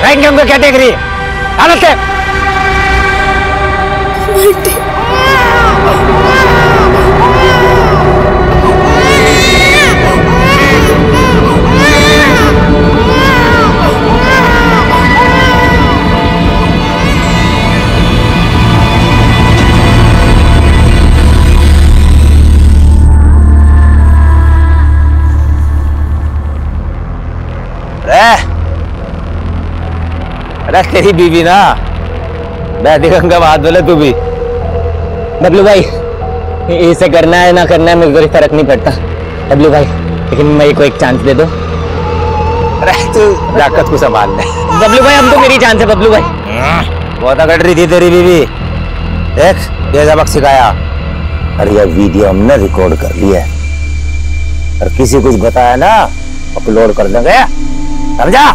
रहेंगे उनको क्या देख रही है? हालत है अरे तेरी बीवी ना, बैठी गंगा बात बोले तू भी। बबलू भाई, इसे करना है ना करना है मुझे कोई फर्क नहीं पड़ता बबलू भाई, लेकिन मेरे को एक चांस दे दो। अरे तू जाकत को संभाल ले बबलू भाई, अब तो मेरी चांस है बबलू भाई। बहुत अकड़ रही थी तेरी बीवी, देख ये सबक सिखाया। और यह वीडियो हमने रिकॉर्ड कर लिया है, और किसी कुछ बताया ना अपलोड कर देंगे, समझा?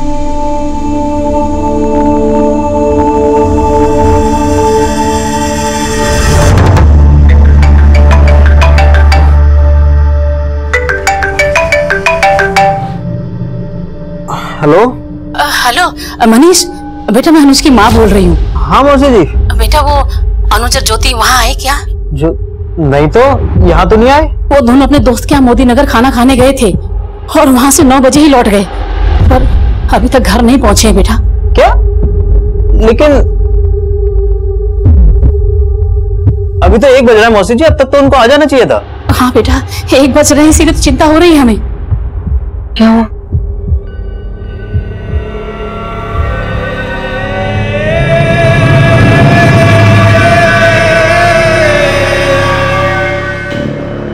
हेलो हेलो मनीष, बेटा मैं अनुज की माँ बोल रही हूँ। हाँ मौसी जी। बेटा वो अनुज और ज्योति वहाँ आए क्या? जो नहीं तो यहाँ तो नहीं आए। वो दोनों अपने दोस्त के यहाँ मोदी नगर खाना खाने गए थे और वहाँ से 9 बजे ही लौट गए, पर अभी तक घर नहीं पहुँचे बेटा। क्या? लेकिन अभी तो 1 बज रहा है मौसी जी, अब तक तो उनको आ जाना चाहिए था। हाँ बेटा, 1 बज रहे हैं, इसीलिए तो चिंता हो रही है हमें। क्या हुआ?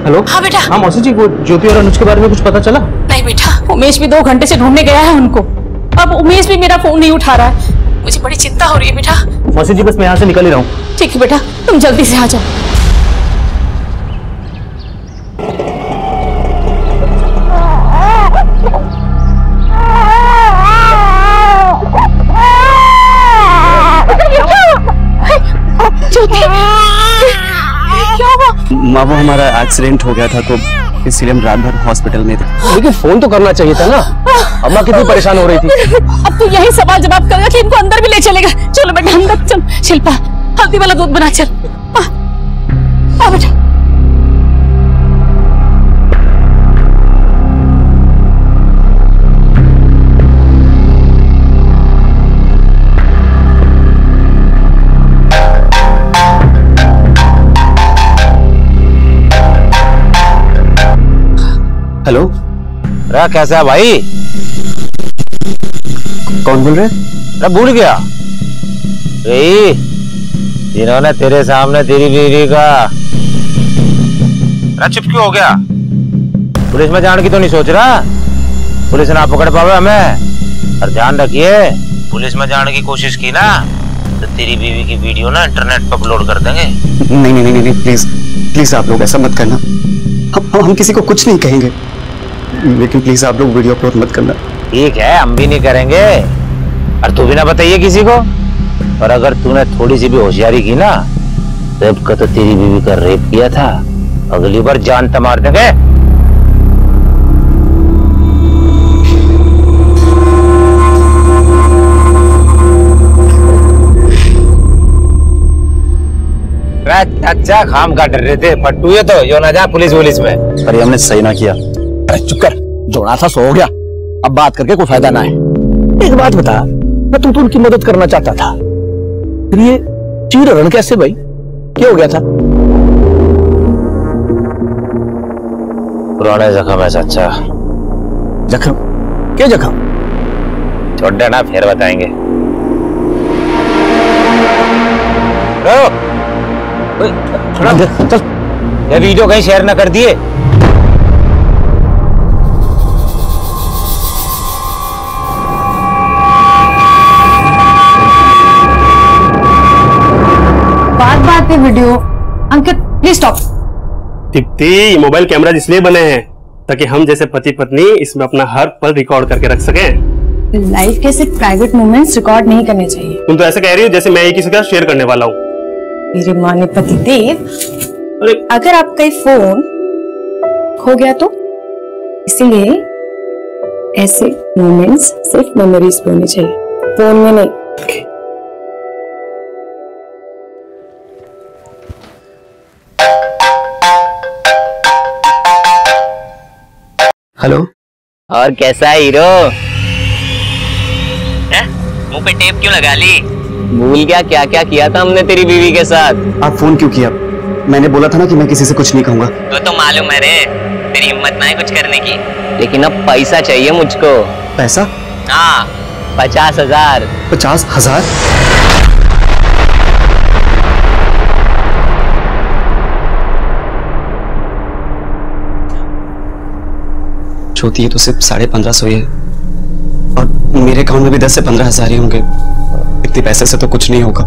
हेलो। हाँ बेटा। हाँ मौसी जी, वो ज्योति और अनुज के बारे में कुछ पता चला? नहीं बेटा, उमेश भी 2 घंटे से ढूंढने गया है उनको। अब उमेश भी मेरा फोन नहीं उठा रहा है, मुझे बड़ी चिंता हो रही है बेटा। मौसी जी बस मैं यहाँ से निकल ही रहा हूँ। ठीक है बेटा, तुम जल्दी से आ जाओ। माँ, वो हमारा एक्सीडेंट हो गया था तो इसलिए हम रात भर हॉस्पिटल में थे। लेकिन फोन तो करना चाहिए था ना, अम्मा कितनी परेशान हो रही थी। अब तो यही सवाल जवाब करेगा कि इनको अंदर भी ले चलेगा। चलो बेटा अंदर चल। शिल्पा, हल्दी वाला दूध बना, चल। आ बेटा। हेलो। अरे कैसा है भाई? कौन बोल रहे? अरे भूल गया रे, जिन्होंने तेरे सामने तेरी बीवी का। अरे चुप क्यों हो गया? पुलिस में जाने की तो नहीं सोच रहा? पुलिस ना पकड़ पावे हमें। और ध्यान रखिए, पुलिस में जाने की कोशिश की ना तो तेरी बीवी की वीडियो ना इंटरनेट पर अपलोड कर देंगे। नहीं नहीं नहीं नहीं, प्लीज प्लीज आप लोग ऐसा मत करना। हम किसी को कुछ नहीं कहेंगे, लेकिन प्लीज आप लोग वीडियो अपलोड मत करना। ठीक है, हम भी नहीं करेंगे, और तू भी ना बताइए किसी को। और अगर तूने थोड़ी सी भी होशियारी की ना, रेप का तो तेरी बीवी का रेप किया था, अगली बार जान तो मार देंगे। अच्छा खाम का डर रहे थे पट्टू, ये तो जो ना जा पुलिस में। पर हमने सही ना किया। अरे चुप कर, जोड़ा सा सो हो गया, अब बात करके कोई फायदा ना है। एक बात बता, मैं तू तो उनकी मदद करना चाहता था, फिर ये चीरहरण कैसे भाई? क्या हो गया था? पुराने जख्म है चाचा। जख्म? क्या जख्म? छोड़ देना, फिर बताएंगे। चल, ये वीडियो कहीं शेयर ना कर दिए। बात पे video. Ankit please stop. Deepti, ये मोबाइल कैमरा इसलिए बने हैं ताकि हम जैसे पति पत्नी इसमें अपना हर पल रिकॉर्ड करके रख सकें। लाइफ के सिर्फ प्राइवेट मोमेंट्स रिकॉर्ड नहीं करने चाहिए। तुम तो ऐसे कह रही हो जैसे मैं ये किसी के साथ शेयर करने वाला हूँ। मेरे माने पतिदेव, अगर आपका फोन खो गया तो? इसीलिए ऐसे मोमेंट्स सिर्फ मेमोरीज पे होने चाहिए, फोन में नहीं। हेलो। और कैसा है हीरो? मुंह पे टेप क्यों लगा ली? भूल गया क्या क्या किया था हमने तेरी बीवी के साथ? आप फोन क्यों किया? मैंने बोला था ना कि मैं किसी से कुछ नहीं कहूंगा। तो मालूम है रे, तेरी हिम्मत ना है कुछ करने की। लेकिन अब पैसा चाहिए मुझको। पैसा? हाँ, 50,000। 50,000? ज्योति, ये तो सिर्फ 1550 ही है, और मेरे अकाउंट में भी 10 से 15,000 ही होंगे। इतने पैसे से तो कुछ नहीं होगा।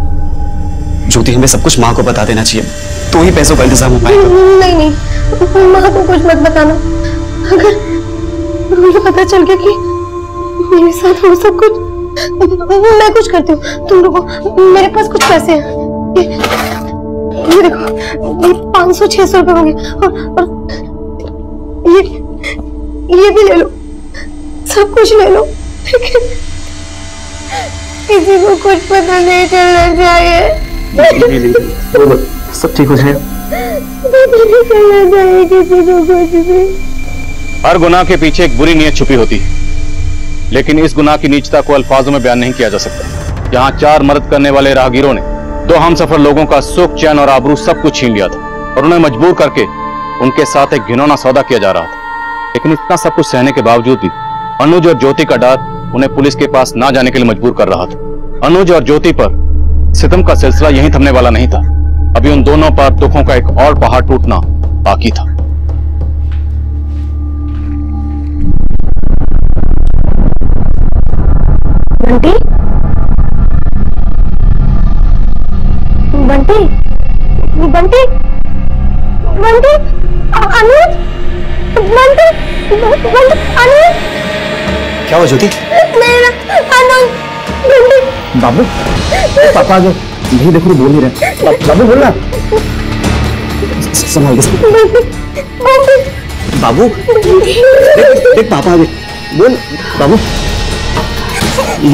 ज्योति, हमें सब कुछ माँ को बता देना चाहिए, तो ही पैसों का इंतजाम हो पाएगा। नहीं नहीं, माँ को कुछ मत बताना। अगर मुझे पता चल गया कि मेरे साथ वो सब कुछ, मैं कुछ करती हूँ, तुम लोगों, मेरे पास कुछ पैसे हैं, ये देखो, ये 500-600 रुपए होंगे, और ये भी ले लो, सब कुछ ले लो, लेकिन किसी को कुछ पता नहीं चलना चाहिए। सब ठीक हो जाएगा। नहीं चलना चाहिए किसी को कुछ भी। हर गुनाह के पीछे एक बुरी नीयत छुपी होती है, लेकिन इस गुनाह की नीचता को अल्फाजों में बयान नहीं किया जा सकता। जहां 4 मदद करने वाले राहगीरों ने 2 हमसफर लोगों का सुख, चैन और आबरू सब कुछ छीन लिया था और उन्हें मजबूर करके उनके साथ एक घिनौना सौदा किया जा रहा था। लेकिन इतना सब कुछ सहने के बावजूद भी अनुज और ज्योति का डर उन्हें पुलिस के पास ना जाने के लिए मजबूर कर रहा था। अनुज और ज्योति पर सितम का सिलसिला यहीं थमने वाला नहीं था। अभी उन दोनों पर दुखों का एक और पहाड़ टूटना बाकी था। बंटी, बंटी, बंटी, बंटी, अनुज, बंटी, बंटी, अनुज। क्या हुआ ज्योति? मेरा अनुज, बंटी। बाबू, पापा जो नहीं देखो बोल नहीं रहे। बाबू बोल रहा। संभाल बाबू, देख पापा आ गए। बोल बाबू।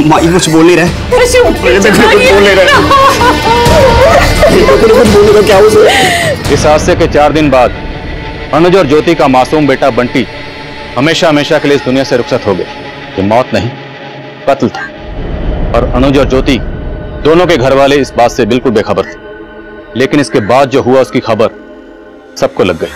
माई कुछ बोल नहीं रहे। क्या हुआ? इस हादसे के 4 दिन बाद अनुज और ज्योति का मासूम बेटा बंटी हमेशा हमेशा के लिए इस दुनिया से रुखसत हो गए। ये मौत नहीं, कत्ल था। और अनुज और ज्योति दोनों के घर वाले इस बात से बिल्कुल बेखबर थे। लेकिन इसके बाद जो हुआ उसकी खबर सबको लग गई।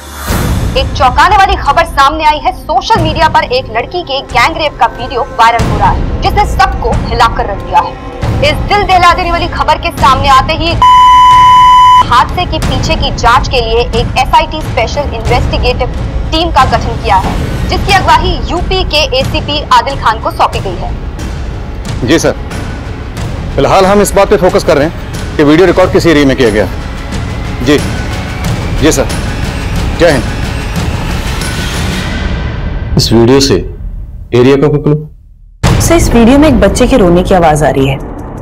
एक चौंकाने वाली खबर सामने आई है। सोशल मीडिया पर एक लड़की के गैंग रेप का वीडियो वायरल हो रहा है, जिसने सबको हिलाकर रख दिया है। इस दिल दहला देने वाली खबर के सामने आते ही हादसे के पीछे की जांच के लिए एक SIT स्पेशल इन्वेस्टिगेटिव टीम का गठन किया है, जिसकी अगवाई यूपी के ACP आदिल खान को सौंपी गई है। जी सर, फिलहाल हम इस बात पे फोकस कर रहे हैं कि वीडियो रिकॉर्ड किस एरिया में किया गया। जी जी सर, जय हिंद। इस वीडियो से एरिया का क्लू? सर, इस वीडियो में एक बच्चे के रोने की आवाज आ रही है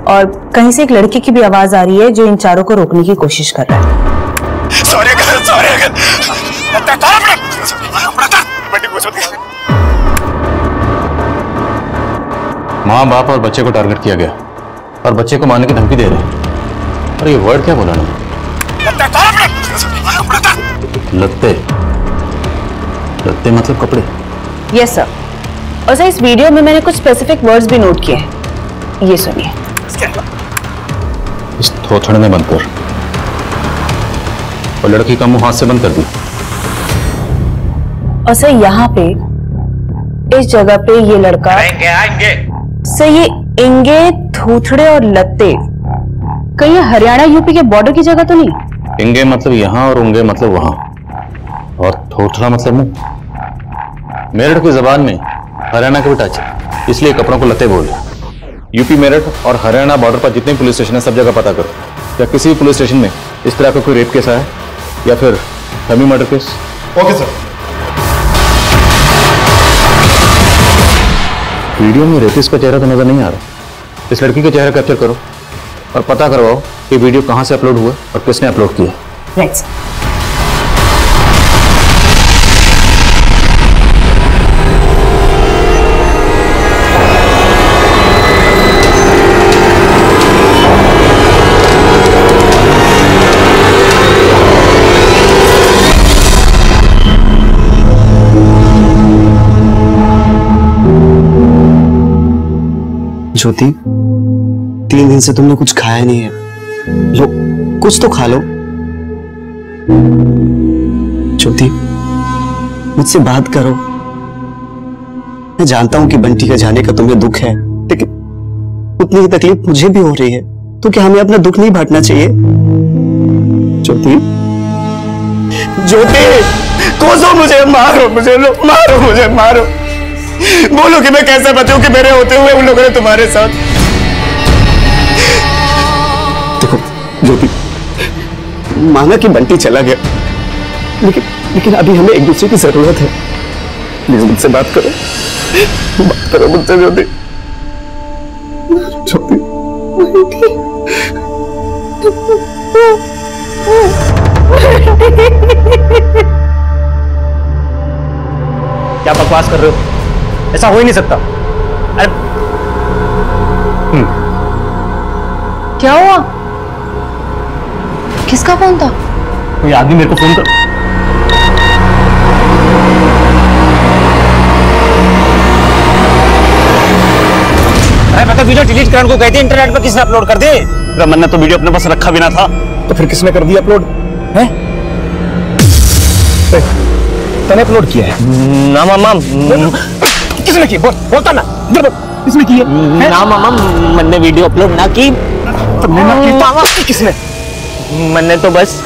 और कहीं से एक लड़के की भी आवाज आ रही है जो इन चारों को रोकने की कोशिश कर रहा है। माँ बाप और बच्चे को टारगेट किया गया और बच्चे को मारने की धमकी दे रहे हैं। और ये वर्ड क्या बोला ना? लत्ते। लत्ते मतलब कपड़े? Yes sir. और सर, इस वीडियो में मैंने कुछ स्पेसिफिक वर्ड्स भी नोट किए हैं, ये सुनिए। इस थोथड़े में बंद कर और लड़की का मुंह हाथ से बंद कर दी। और सर, यहाँ पे इस जगह पे ये लड़का सर, ये इंगे, थूथड़े और लत्ते, कहीं हरियाणा यूपी के बॉर्डर की जगह तो नहीं? इंगे मतलब यहाँ और उंगे मतलब वहां, और थोथड़ा मतलब मुंह। मेरठ की जबान में हरियाणा का भी टच है, इसलिए कपड़ों को लत्ते बोल। यूपी, मेरठ और हरियाणा बॉर्डर पर जितने पुलिस स्टेशन है सब जगह पता करो, या किसी भी पुलिस स्टेशन में इस तरह का कोई रेप केस आया या फिर family murder case. Okay sir. Video में रेपिस्ट का चेहरा तो नजर नहीं आ रहा। इस लड़की का चेहरा कैप्चर करो और पता करवाओ कि वीडियो कहां से अपलोड हुआ और किसने अपलोड किया। Right sir. ज्योति, 3 दिन से तुमने कुछ खाया नहीं है। लो, कुछ तो खा लो। ज्योति, मुझसे बात करो। मैं जानता हूं कि बंटी का जाने का तुम्हें दुख है, लेकिन उतनी ही तकलीफ मुझे भी हो रही है। तो क्या हमें अपना दुख नहीं बांटना चाहिए? ज्योति, ज्योति, कोसो मुझे, मारो मुझे, लो, मारो मुझे, मारो। बोलो कि मैं कैसे बचूं कि मेरे होते हुए उन लोगों ने तुम्हारे साथ। देखो ज्योति, माना कि बंटी चला गया, लेकिन अभी हमें एक दूसरे की जरूरत है। प्लीज मुझसे बात करो मुझसे ज्योति। ज्योति, क्या बकवास कर रहे हो? ऐसा हो ही नहीं सकता। अरे क्या हुआ? किसका फोन था? कोई आदमी मेरे को फोन कर। मैं तो वीडियो डिलीट करने को कहती इंटरनेट पर किसने अपलोड कर दी? रमन ने तो वीडियो अपने पास रखा भी ना था। तो फिर किसने कर दिया अपलोड? है तने अपलोड किया है? ना मामा। किसने की? बोलता ना, किसने की है? ना मामा, मैंने वीडियो अपलोड ना की। तुमने ना की तो किसने? मैंने तो बस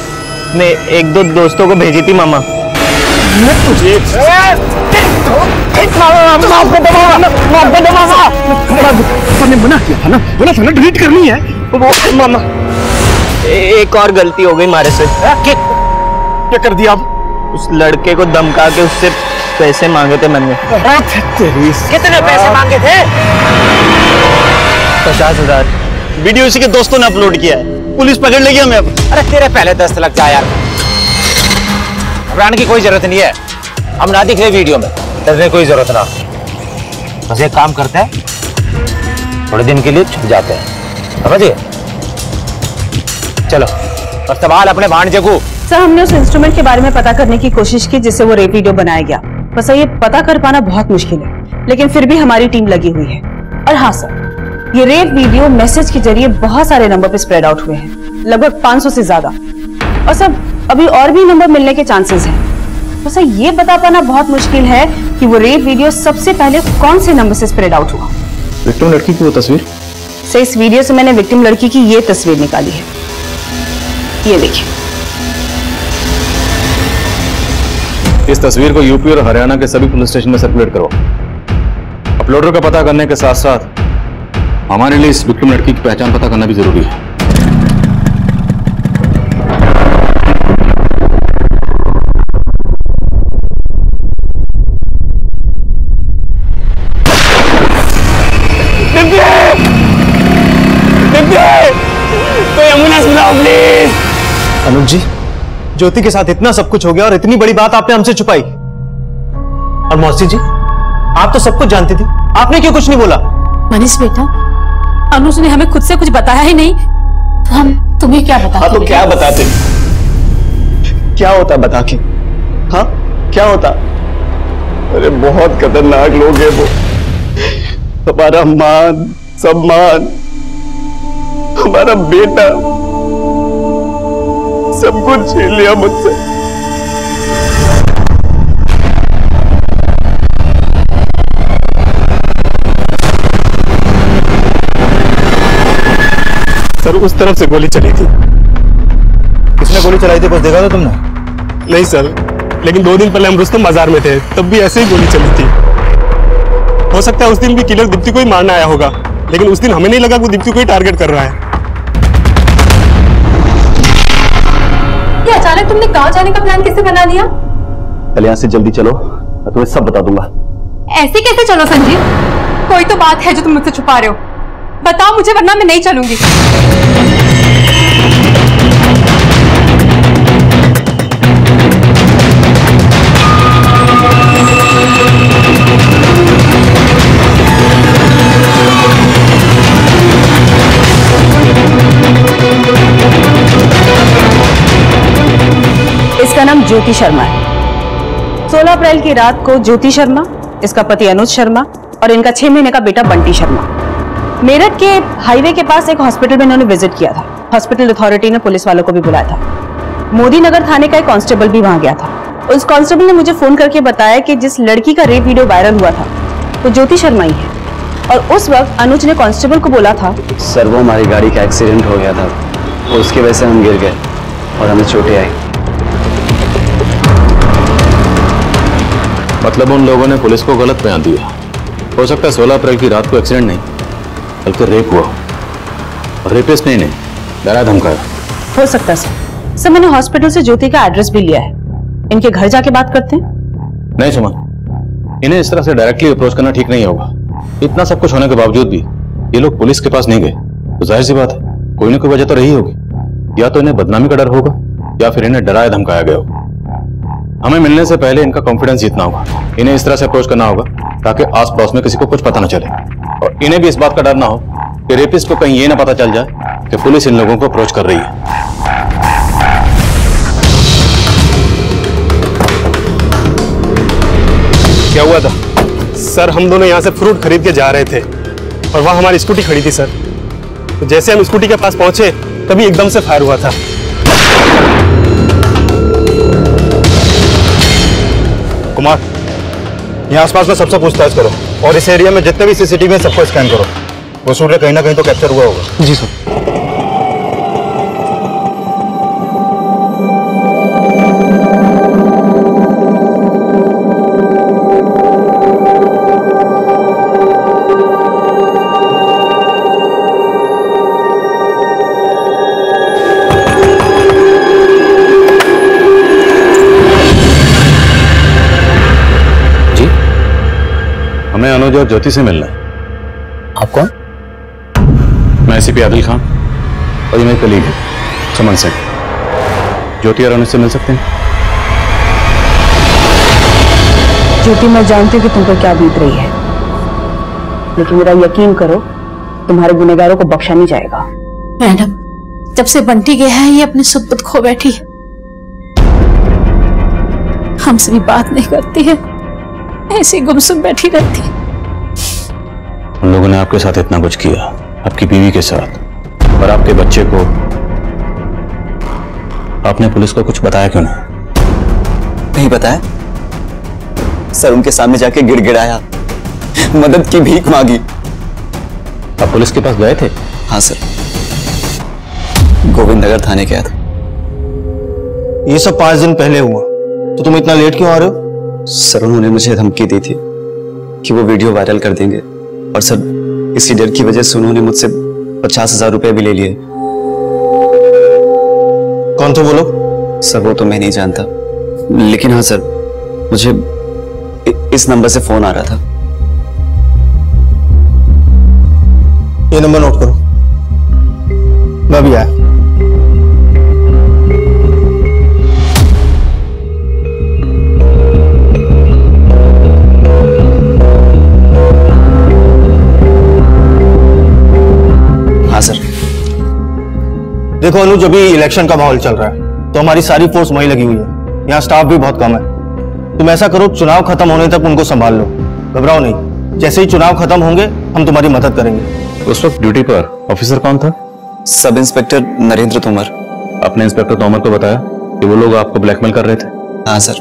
मैं एक दो दोस्तों को भेजी थी मामा। तुझे मना किया था ना, बोला था ना डिलीट करनी है। मामा एक और गलती हो गई हमारे से। क्या कर दिया आप? उस लड़के को धमका के उससे पैसे मांगे थे मैंने। कितने पैसे मांगे थे? 50,000। वीडियो इसी के दोस्तों ने अपलोड किया है, पुलिस पकड़ लेगी हमें अब। अरे तेरे पहले 10 लग जाए यार, घबराने की कोई जरूरत नहीं है। हम ना दिख रहे वीडियो में, डरने की कोई जरूरत ना। बस एक काम करते हैं, थोड़े दिन के लिए छुप जाते हैं, समझिए? चलो और सवाल अपने भांजे को। सर, हमने उस इंस्ट्रूमेंट के बारे में पता करने की कोशिश की जिससे वो रेप वीडियो बनाया गया। बस ये पता कर पाना बहुत मुश्किल है, लेकिन फिर भी हमारी टीम लगी हुई है। और हाँ सर, ये रेप वीडियो मैसेज के जरिए बहुत सारे नंबर पे स्प्रेड आउट हुए हैं, लगभग 500 से ज्यादा। और सर अभी और भी नंबर मिलने के चांसेस हैं। तो सर ये बता पाना बहुत मुश्किल है कि वो रेप वीडियो सबसे पहले कौन से नंबर से स्प्रेड आउट हुआ। विक्टिम लड़की की वो तस्वीर? सर इस वीडियो से मैंने विक्टिम लड़की की ये तस्वीर निकाली है, ये देखिए। इस तस्वीर को यूपी और हरियाणा के सभी पुलिस स्टेशन में सर्कुलेट करो। अपलोडर का पता करने के साथ साथ हमारे लिए इस विक्टिम लड़की की पहचान पता करना भी जरूरी है। कोई एम्बुलेंस बुलाओ प्लीज। अनुज जी, ज्योति के साथ इतना सब कुछ हो गया और इतनी बड़ी बात आपने हमसे छुपाई। और मौसी जी, आप तो सब कुछ जानती थी, आपने क्यों कुछ नहीं बोला? मनीष बेटा, अनुज ने हमें खुद से कुछ बताया ही नहीं, तो हम तुम्हें क्या बताते? हाँ तो क्या बताते? क्या होता बता के? हाँ क्या होता? अरे बहुत खतरनाक लोग हैं वो। हमारा मान सम्मान, हमारा बेटा, सब कुछ छीन लिया मुझसे। सर उस तरफ से गोली चली थी। किसने गोली चलाई थी, कुछ देखा था तुमने? नहीं सर, लेकिन 2 दिन पहले हम रुस्तम बाजार में थे, तब भी ऐसे ही गोली चली थी। हो सकता है उस दिन भी किलर दीप्ति को ही मारने आया होगा, लेकिन उस दिन हमें नहीं लगा वो दीप्ति को ही टारगेट कर रहा है। ये अचानक तुमने कहाँ जाने का प्लान कैसे बना लिया? चल यहाँ से जल्दी चलो, मैं तुम्हें सब बता दूंगा। ऐसे कैसे चलो संजीव? कोई तो बात है जो तुम मुझसे छुपा रहे हो, बताओ मुझे वरना मैं नहीं चलूंगी। इसका नाम ज्योति शर्मा है। 16 अप्रैल की रात को ज्योति शर्मा, इसका पति अनुज शर्मा और इनका 6 महीने का बेटा बंटी शर्मा मेरठ के हाईवे के पास एक हॉस्पिटल में इन्होंने विजिट किया था। हॉस्पिटल अथॉरिटी ने पुलिस वालों को भी बुलाया था। मोदी नगर थाने का एक कांस्टेबल भी वहां गया था। उस कांस्टेबल ने मुझे फोन करके बताया कि जिस लड़की का रेप वीडियो वायरल हुआ था वो ज्योति शर्मा ही है। और उस वक्त अनुज ने कांस्टेबल को बोला था, सर वो हमारी गाड़ी का एक्सीडेंट हो गया था, उसकी वजह से हम गिर गए और हमें चोटें आई। मतलब उन लोगों ने पुलिस को गलत बयान दिया। हो सकता है 16 अप्रैल की रात को एक्सीडेंट नहीं बल्कि रेप हुआ, और रेपिस्ट नहीं डरा धमकाया। हो सकता है सर। मैंने हॉस्पिटल से ज्योति का एड्रेस भी लिया है, इनके घर जाके बात करते हैं। नहीं सुमन, इन्हें इस तरह से डायरेक्टली अप्रोच करना ठीक नहीं होगा। इतना सब कुछ होने के बावजूद भी ये लोग पुलिस के पास नहीं गए, तो जाहिर सी बात है कोई ना कोई वजह तो रही होगी। या तो इन्हें बदनामी का डर होगा या फिर इन्हें डराया धमकाया गया होगा। हमें मिलने से पहले इनका कॉन्फिडेंस जीतना होगा, इन्हें इस तरह से अप्रोच करना होगा ताकि आस पड़ोस में किसी को कुछ पता न चले, और इन्हें भी इस बात का डर ना हो कि रेपिस्ट को कहीं ये ना पता चल जाए कि पुलिस इन लोगों को अप्रोच कर रही है। क्या हुआ था? सर हम दोनों यहाँ से फ्रूट खरीद के जा रहे थे, और वहां हमारी स्कूटी खड़ी थी सर। तो जैसे हम स्कूटी के पास पहुंचे तभी एकदम से फायर हुआ था। कुमार, यहाँ आसपास में सबसे पूछताछ करो और इस एरिया में जितने भी सीसीटीवी हैं सबको स्कैन करो। वो शूटर कहीं ना कहीं तो कैप्चर हुआ होगा। जी सर। हमें अनुज और ज्योति से मिलना है। आप कौन? मैं एसीपी आदिल खान और ये मेरे कलीग है सुमन सिंह। ज्योति और अनुज से मिल सकते हैं? ज्योति, मैं जानती हूँ कि तुम पर क्या बीत रही है, लेकिन मेरा यकीन करो तुम्हारे गुनहगारों को बख्शा नहीं जाएगा। मैडम, जब से बंटी गया है ये अपनी सुध खो बैठी है, हमसे भी बात नहीं करती है, ऐसी गुमसुम बैठी रहती है। उन लोगों ने आपके साथ इतना कुछ किया, आपकी बीवी के साथ और आपके बच्चे को, आपने पुलिस को कुछ बताया क्यों नहीं बताया सर। उनके सामने जाके गिड़गिड़ाया, मदद की भीख मांगी। आप पुलिस के पास गए थे? हाँ सर, गोविंद नगर थाने गया था। ये सब 5 दिन पहले हुआ, तो तुम इतना लेट क्यों आ रहे हो? सर, उन्होंने मुझे धमकी दी थी कि वो वीडियो वायरल कर देंगे और सर इसी डर की वजह से उन्होंने मुझसे 50,000 रुपए भी ले लिए। कौन थे वो लोग? सर वो तो मैं नहीं जानता, लेकिन हाँ सर, मुझे इस नंबर से फोन आ रहा था। ये नंबर नोट करो, मैं भी आया। हाँ सर। देखो अनुज, अभी इलेक्शन का माहौल चल रहा है तो हमारी सारी फोर्स वहीं लगी हुई है। यहाँ स्टाफ भी बहुत कम है। तुम ऐसा करो, चुनाव खत्म होने तक उनको संभाल लो, घबराओ नहीं। जैसे ही चुनाव खत्म होंगे हम तुम्हारी मदद करेंगे। उस वक्त ड्यूटी पर ऑफिसर कौन था? Sub inspector Narendra Tomar. आपने इंस्पेक्टर तोमर को बताया कि वो लोग आपको ब्लैकमेल कर रहे थे? हाँ सर,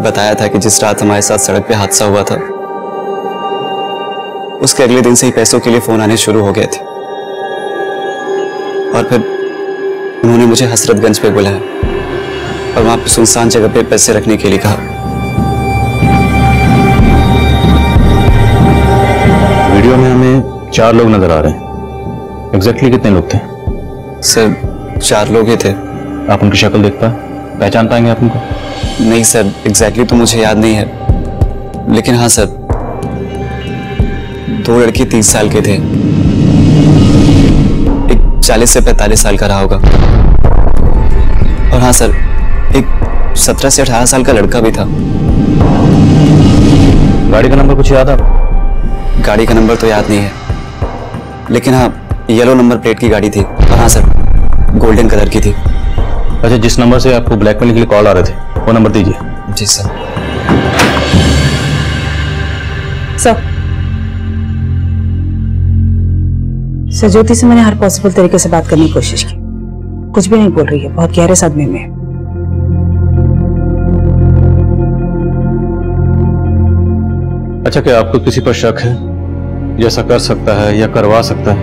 बताया था कि जिस रात हमारे साथ सड़क पे हादसा हुआ था उसके अगले दिन से ही पैसों के लिए फोन आने शुरू हो गए थे और फिर उन्होंने मुझे हसरतगंज पे बुलाया और वहां पे सुनसान जगह पे पैसे रखने के लिए कहा। वीडियो में हमें 4 लोग नजर आ रहे हैं। एग्जैक्टली कितने लोग थे? सर 4 लोग ही थे। आप उनकी शक्ल देख पाए, पहचान पाएंगे आप उनको? नहीं सर, एग्जैक्टली तो मुझे याद नहीं है, लेकिन हाँ सर, 2 लड़के 30 साल के थे, 40 से 45 साल का रहा होगा और हाँ सर, एक 17 से 18 साल का लड़का भी था। गाड़ी का नंबर कुछ याद है? गाड़ी का नंबर तो याद नहीं है, लेकिन हाँ येलो नंबर प्लेट की गाड़ी थी और हाँ सर, गोल्डन कलर की थी। अच्छा, जिस नंबर से आपको ब्लैकमेल के लिए कॉल आ रहे थे वो नंबर दीजिए। जी सर। सर, ज्योति से मैंने हर पॉसिबल तरीके से बात करने की कोशिश की, कुछ भी नहीं बोल रही है, बहुत गहरे सदमे में है। अच्छा, क्या आपको किसी पर शक है जैसा कर सकता है या करवा सकता है?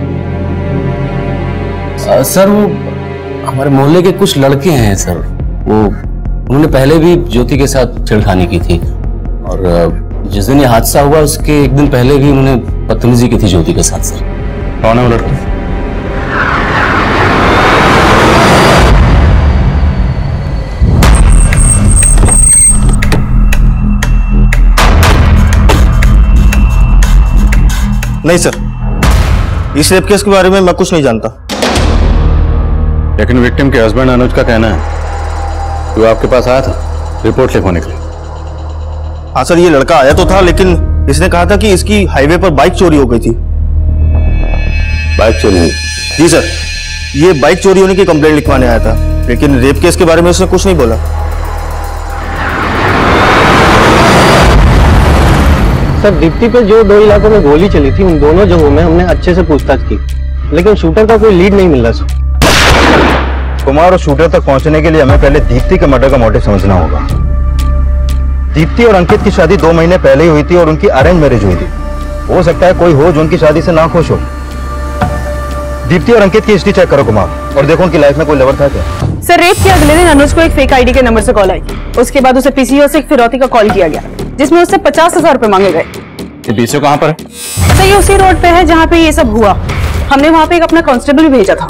सर, वो हमारे मोहल्ले के कुछ लड़के हैं सर, उन्होंने पहले भी ज्योति के साथ छेड़खानी की थी और जिस दिन ये हादसा हुआ उसके एक दिन पहले भी उन्होंने बदतमीजी की थी ज्योति के साथ। सर, कौन है वो लड़के? नहीं सर, इस रेप केस के बारे में मैं कुछ नहीं जानता। लेकिन विक्टिम के हस्बैंड अनुज का कहना है कि वो आपके पास आया था रिपोर्ट लिखवाने के लिए। हाँ सर, ये लड़का आया तो था, लेकिन इसने कहा था कि इसकी हाईवे पर बाइक चोरी हो गई थी। बाइक चोरी हुई? जी सर, ये बाइक चोरी होने की कंप्लेंट लिखवाने आया था, लेकिन रेप केस के बारे में उसने कुछ नहीं बोला। सर दीप्ति पे जो 2 इलाकों में गोली चली थी उन दोनों जगहों में हमने अच्छे से पूछताछ की, लेकिन शूटर का कोई लीड नहीं मिल रहा सर। कुमार और शूटर तक पहुंचने के लिए हमें पहले दीप्ति के मर्डर का मोटिव समझना होगा। दीप्ति और अंकित की शादी 2 महीने पहले ही हुई थी और उनकी अरेंज मैरिज हुई थी। हो सकता है कोई हो जो उनकी शादी से ना खुश हो। दीप्ति और अंकित की हिस्ट्री चेक करो कुमार, और देखो उनकी लाइफ में कोई लवर था क्या। सर रेप के अगले दिन अनुज को एक फेक आईडी के नंबर से कॉल आई। उसके बाद उसे पीसीओ से एक फिरौती का कॉल किया गया जिसमें उससे 50,000 रुपए मांगे गए। ये पीसीओ कहाँ पर है? सर ये उसी रोड पे है जहाँ पे ये सब हुआ। हमने वहाँ पे एक अपना कांस्टेबल भी भेजा था।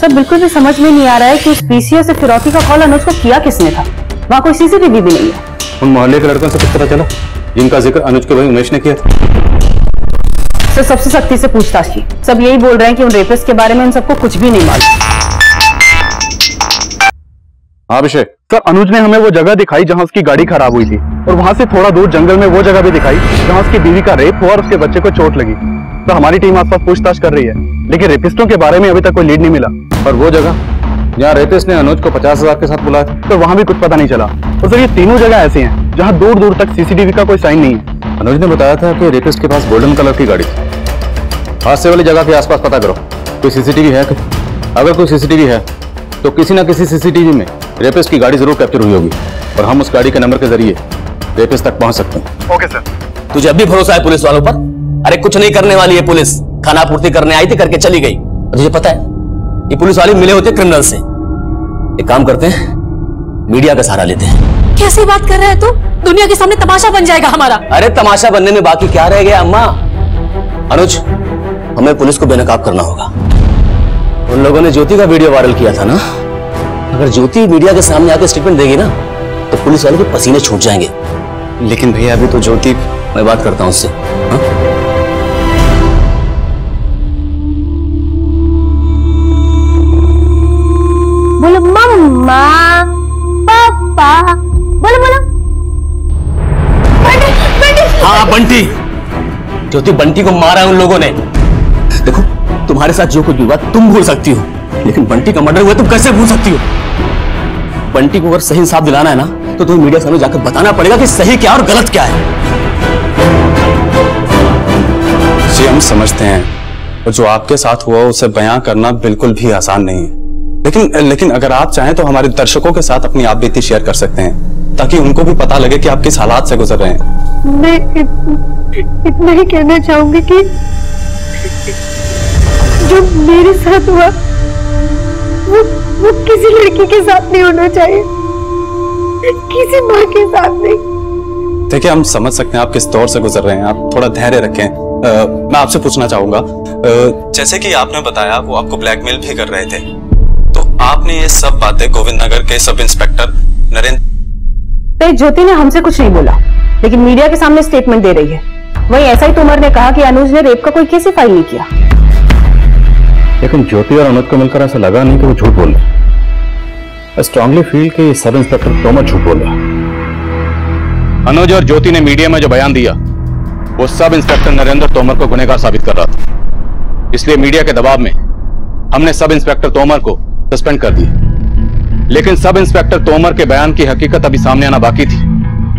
सर बिल्कुल भी समझ में नहीं आ रहा है कि उस पीसीओ से फिरौती का कॉल अनुज को किया किसने था। वहाँ कोई सीसीटीवी भी नहीं है। उन मोहल्ले के लड़कों से कुछ पता चला जिनका जिक्र अनुज के भाई उमेश ने किया था? सर सबसे सख्ती से पूछताछ की। सब यही बोल रहे हैं कि उन रेपिस्ट के बारे में उन सबको कुछ भी नहीं मालूम। अभिषेक सर अनुज ने हमें वो जगह दिखाई जहां उसकी गाड़ी खराब हुई थी, और वहां से थोड़ा दूर जंगल में वो जगह भी दिखाई जहां उसकी बीवी का रेप हुआ और उसके बच्चे को चोट लगी। तो हमारी टीम आसपास पूछताछ कर रही है, लेकिन रेपिस्टों के बारे में अभी तक कोई लीड नहीं मिला। और वो जगह जहाँ रेपिस्ट ने अनुज को 50,000 के साथ बुलाया था, तो वहां भी कुछ पता नहीं चला। और सर ये तीनों जगह ऐसी हैं जहां दूर दूर तक सीसीटीवी का कोई साइन नहीं है। अनुज ने बताया था कि रेपिस्ट के पास गोल्डन कलर की गाड़ी थी। हादसे वाली जगह के आसपास पता करो कोई सीसीटीवी है। अगर कोई सीसीटीवी है तो किसी ना किसी सीसीटीवी में रेपिस्ट की गाड़ी जरूर कैप्चर हुई होगी, और हम उस गाड़ी के नंबर के जरिए रेपिस्ट तक पहुंच सकते हैं। Okay sir. तुझे अब भी भरोसा है पुलिस वालों पर? अरे कुछ नहीं करने वाली है पुलिस। खाना पूर्ति करने आई थी, करके चली गई। और तुझे पता है ये पुलिस वाले मिले होते क्रिमिनल से। एक काम करते हैं, मीडिया का सहारा लेते हैं। कैसी बात कर रहा है तू? दुनिया के सामने तमाशा बन जाएगा हमारा। अरे तमाशा बनने में बाकी क्या रह गया अम्मा? अनुज हमें पुलिस को बेनकाब करना होगा। उन लोगों ने ज्योति का वीडियो वायरल किया था ना, अगर ज्योति मीडिया के सामने आकर स्टेटमेंट देगी ना तो पुलिस वालों के पसीने छूट जाएंगे। लेकिन भैया अभी तो ज्योति, मैं बात करता हूं उससे। बोलो मम्मा पापा, बोलो बोलो। हाँ बंटी, ज्योति बंटी को मारा है उन लोगों ने। देखो तुम्हारे साथ जो कुछ भी हुआ तुम भूल सकती हो, लेकिन बंटी का मर्डर हुआ तुम कैसे भूल सकती हो? बंटी को अगर सही इंसाफ दिलाना है ना तो तुम्हें मीडिया सामने जाकर बताना पड़ेगा कि सही क्या और गलत क्या है। जी हम समझते हैं, और जो आपके साथ हुआ उसे बयां करना बिल्कुल भी आसान नहीं है। लेकिन अगर आप चाहें तो हमारे दर्शकों के साथ अपनी आप बीती शेयर कर सकते हैं, ताकि उनको भी पता लगे कि आप किस हालात से गुजर रहे हैं। मैं इतना ही कहना चाहूंगी कि जो मेरे साथ हुआ वो किसी लड़की के साथ नहीं होना चाहिए, किसी माँ के साथ नहीं। देखिए हम समझ सकते हैं आप किस दौर से गुजर रहे हैं, आप थोड़ा धैर्य रखें। मैं आपसे पूछना चाहूंगा, जैसे कि आपने बताया वो आपको ब्लैकमेल भी कर रहे थे, तो आपने ये सब बातें गोविंद नगर के सब इंस्पेक्टर नरेंद्र। ज्योति ने हमसे कुछ नहीं बोला, लेकिन मीडिया के सामने स्टेटमेंट दे रही है। वहीं एसआई तोमर ने कहा कि अनुज ने रेप का कोई केस ही फाइल नहीं किया। लेकिन ज्योति और अनुज को मिलकर ऐसा लगा नहीं कि वो झूठ बोल रहे। आई स्ट्रांगली फील कि सब इंस्पेक्टर तोमर झूठ बोल रहा है। अनुज और ज्योति ने मीडिया में जो बयान दिया वो सब इंस्पेक्टर नरेंद्र तोमर को गुनहगार साबित कर रहा था। इसलिए मीडिया के दबाव में हमने सब इंस्पेक्टर तोमर को सस्पेंड कर दिया। लेकिन सब इंस्पेक्टर तोमर के बयान की हकीकत अभी सामने आना बाकी थी,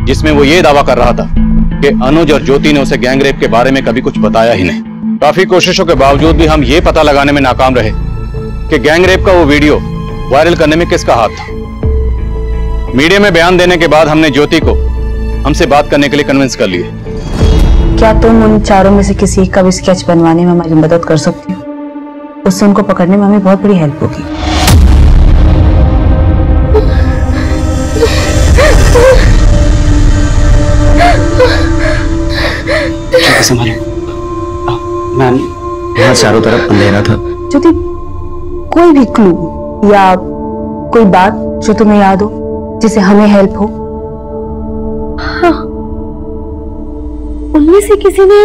जिसमें वो ये दावा कर रहा था कि अनुज और ज्योति ने उसे गैंग रेप के बारे में कभी कुछ बताया ही नहीं। काफी कोशिशों के बावजूद भी हम ये पता लगाने में नाकाम रहे कि गैंग रेप का वो वीडियो वायरल करने में किसका हाथ था। मीडिया में बयान देने के बाद हमने ज्योति को हमसे बात करने के लिए कन्विंस कर लिए। क्या तुम उन चारों में से किसी का भी स्केच बनवाने में हमारी मदद कर सकती हो? उससे उनको पकड़ने में हमें बहुत बड़ी हेल्प होगी। मैम यहाँ चारों तरफ अंधेरा था। ज्योति कोई भी क्लू या कोई बात जो तुम्हें याद हो जिससे हमें हेल्प हो? हाँ, उनमें से किसी ने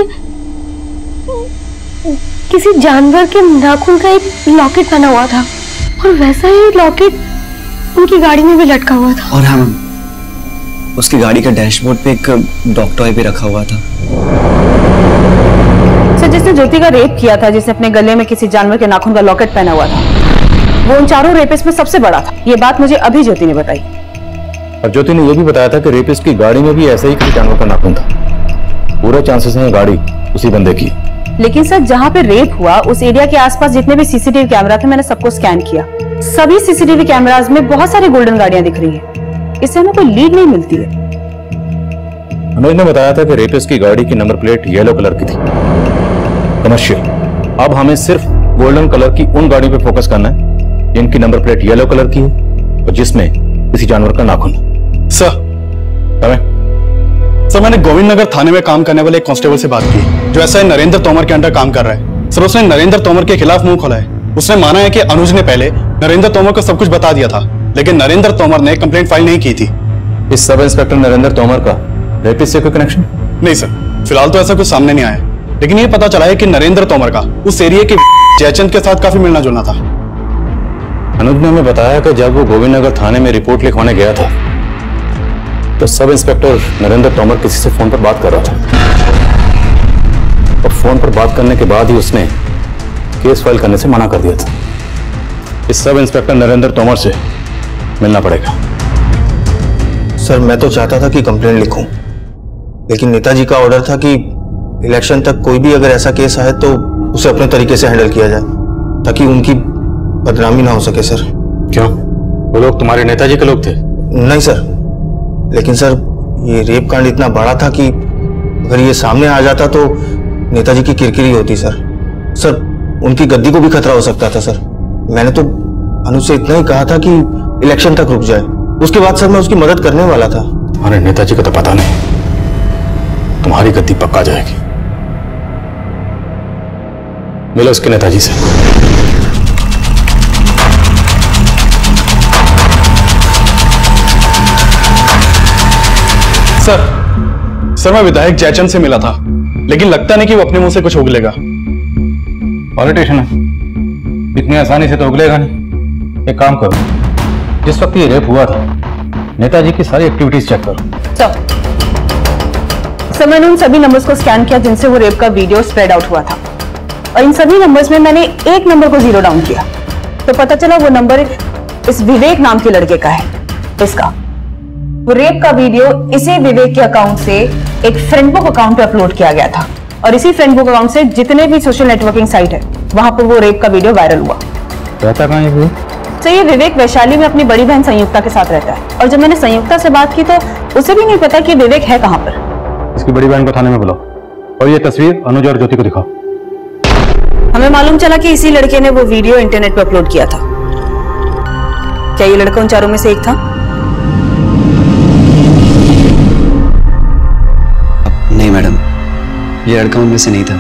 किसी जानवर के नाखून का एक लॉकेट बना हुआ था, और वैसा ही लॉकेट उनकी गाड़ी में भी लटका हुआ था। और हाँ, उसकी गाड़ी का डैशबोर्ड पे एक डॉग टॉय भी रखा हुआ था। सर जिसने ज्योति का रेप किया था, जिसने अपने गले में किसी जानवर के नाखून का लॉकेट पहना हुआ था, वो उन चारों रेपिस्ट में सबसे बड़ा था। ये बात मुझे अभी ज्योति ने बताई। और ज्योति ने यह भी बताया था कि रेपिस्ट की गाड़ी में भी ऐसा ही किसी जानवर का नाखून था। पूरे चांसेस हैं गाड़ी उसी बंदे की। लेकिन सर जहाँ पे रेप हुआ उस एरिया के आसपास जितने भी सीसीटीवी कैमरा थे मैंने सबको स्कैन किया। सभी सीसीटीवी कैमरास में बहुत सारी गोल्डन गाड़ियां दिख रही है। इससे हमें कोई लीड नहीं मिलती है। अनुज ने बताया था कि रेपिस्ट की गाड़ी की नंबर प्लेट येलो कलर की थी, कमर्शियल। अब हमें सिर्फ गोल्डन कलर की उन गाड़ियों पे फोकस करना है जिनकी नंबर प्लेट येलो कलर की है और जिसमें किसी जानवर का नाखून। सर मैंने गोविंद नगर थाने में काम करने वाले एक कांस्टेबल से बात की जो ऐसा नरेंद्र तोमर के अंडर काम कर रहा है। सर उसने नरेंद्र तोमर के खिलाफ मुंह खोला है। उसने माना है कि अनुज ने पहले नरेंद्र तोमर को सब कुछ बता दिया था, लेकिन नरेंद्र तोमर ने कंप्लेंट फाइल नहीं की थी। इस सब इंस्पेक्टर नरेंद्र तोमर का रेपिस्ट से कोई कनेक्शन? नहीं सर, फिलहाल तो ऐसा कुछ सामने नहीं आया, लेकिन ये पता चला है कि नरेंद्र तोमर का उस एरिया के जयचंद के साथ काफी मिलना जुलना था। अनुज ने हमें बताया कि जब वो गोविंद नगर थाने में रिपोर्ट लिखवाने गया था तो सब इंस्पेक्टर नरेंद्र तोमर किसी से फोन पर बात कर रहा था और फोन पर बात करने के बाद ही उसने केस फाइल करने से मना कर दिया था। इस सब इंस्पेक्टर नरेंद्र तोमर से मिलना पड़ेगा। सर मैं तो चाहता था कि कंप्लेंट लिखूं, लेकिन नेताजी का ऑर्डर था कि इलेक्शन तक कोई भी अगर ऐसा केस आए तो उसे अपने तरीके से हैंडल किया जाए ताकि उनकी बदनामी ना हो सके। सर क्यों? वो लोग तुम्हारे नेताजी के लोग थे? नहीं सर, लेकिन सर ये रेप कांड इतना बड़ा था कि अगर ये सामने आ जाता तो नेताजी की किरकिरी होती। सर उनकी गद्दी को भी खतरा हो सकता था। सर मैंने तो अनुज से इतना ही कहा था कि इलेक्शन तक रुक जाए, उसके बाद सर मैं उसकी मदद करने वाला था। तुम्हारे नेताजी को तो पता नहीं, तुम्हारी गद्दी पक्का जाएगी। मिलो उसके नेताजी से। सर मैं विधायक जयचंद से मिला था, लेकिन लगता नहीं कि वो अपने मुंह से कुछ उगलेगा। पॉलिटिशियन है, इतनी आसानी से तो उगलेगा नहीं। एक काम करो, जिस वक्त ये रेप हुआ था नेताजी की सारी एक्टिविटीज चेक करो। सर मैंने उन सभी नंबर्स को स्कैन किया जिनसे वो रेप का वीडियो स्प्रेड आउट हुआ था, और इन सभी नंबर्स में मैंने एक नंबर को जीरो डाउन किया तो पता चला वो नंबर इस विवेक नाम के लड़के का है। इसका वो रेप का वीडियो इसी विवेक के अकाउंट से एक फ्रेंडबुक अकाउंट पे अपलोड किया गया था, और इसी फ्रेंडबुक अकाउंट से जितने भी सोशल नेटवर्किंग साइट है वहां पर वो रेप का वीडियो वायरल हुआ। रहता कहाँ है? तो ये विवेक वैशाली में अपनी बड़ी बहन संयुक्ता के साथ रहता है, और जब मैंने संयुक्ता से बात की तो उसे भी नहीं पता कि विवेक है कहां पर। इसकी बड़ी बहन को थाने में बुलाओ और ये तस्वीर अनुज और ज्योति को दिखाओ। हमें मालूम चला कि इसी लड़के ने वो वीडियो इंटरनेट पर अपलोड किया था। क्या ये लड़का उन चारों में से एक था? नहीं मैडम, ये लड़का उनमें से नहीं था।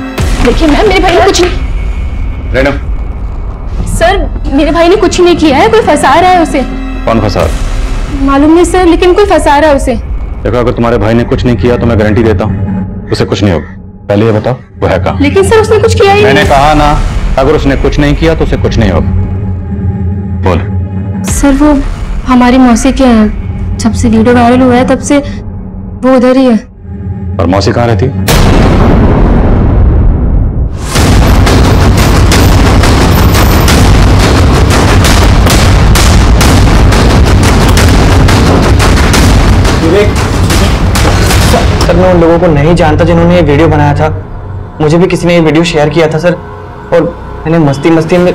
देखिए मैम, मेरे भाई ने कुछ नहीं। मैडम सर मेरे भाई ने कुछ नहीं किया है, कोई फंसा रहा है उसे। कौन फंसा? मालूम नहीं सर, लेकिन कोई फंसा रहा है उसे। देखो अगर तुम्हारे भाई ने कुछ नहीं किया तो मैं गारंटी देता हूँ उसे कुछ नहीं होगा। पहले ये बताओ वो है कहाँ? लेकिन सर उसने कुछ किया ही नहीं। मैंने कहा ना, अगर उसने कुछ नहीं किया तो उसे कुछ नहीं होगा। बोल। सर वो हमारी मौसी के हैं, जब से वीडियो वायरल हुआ है तब से वो उधर ही है। और मौसी कहाँ रहती? सर मैं उन लोगों को नहीं जानता जिन्होंने ये वीडियो बनाया था। मुझे भी किसी ने ये वीडियो शेयर किया था सर, और मैंने मस्ती मस्ती में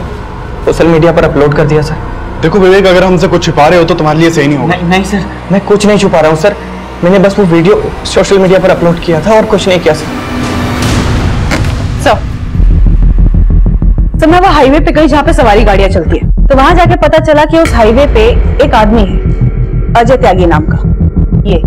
सोशल मीडिया पर अपलोड कर दिया सर। देखो विवेक, अगर हमसे कुछ छुपा रहे हो तो तुम्हारे लिए सही नहीं होगा। नहीं सर, मैं कुछ नहीं छुपा रहा हूँ सर, मैंने बस वो वीडियो सोशल मीडिया पर अपलोड किया था और कुछ नहीं किया सर। मैं वो हाईवे पे गई जहाँ पे सवारी गाड़ियां चलती है, तो वहां जाके पता चला कि उस हाईवे पे एक आदमी है अजय त्यागी नाम का, ये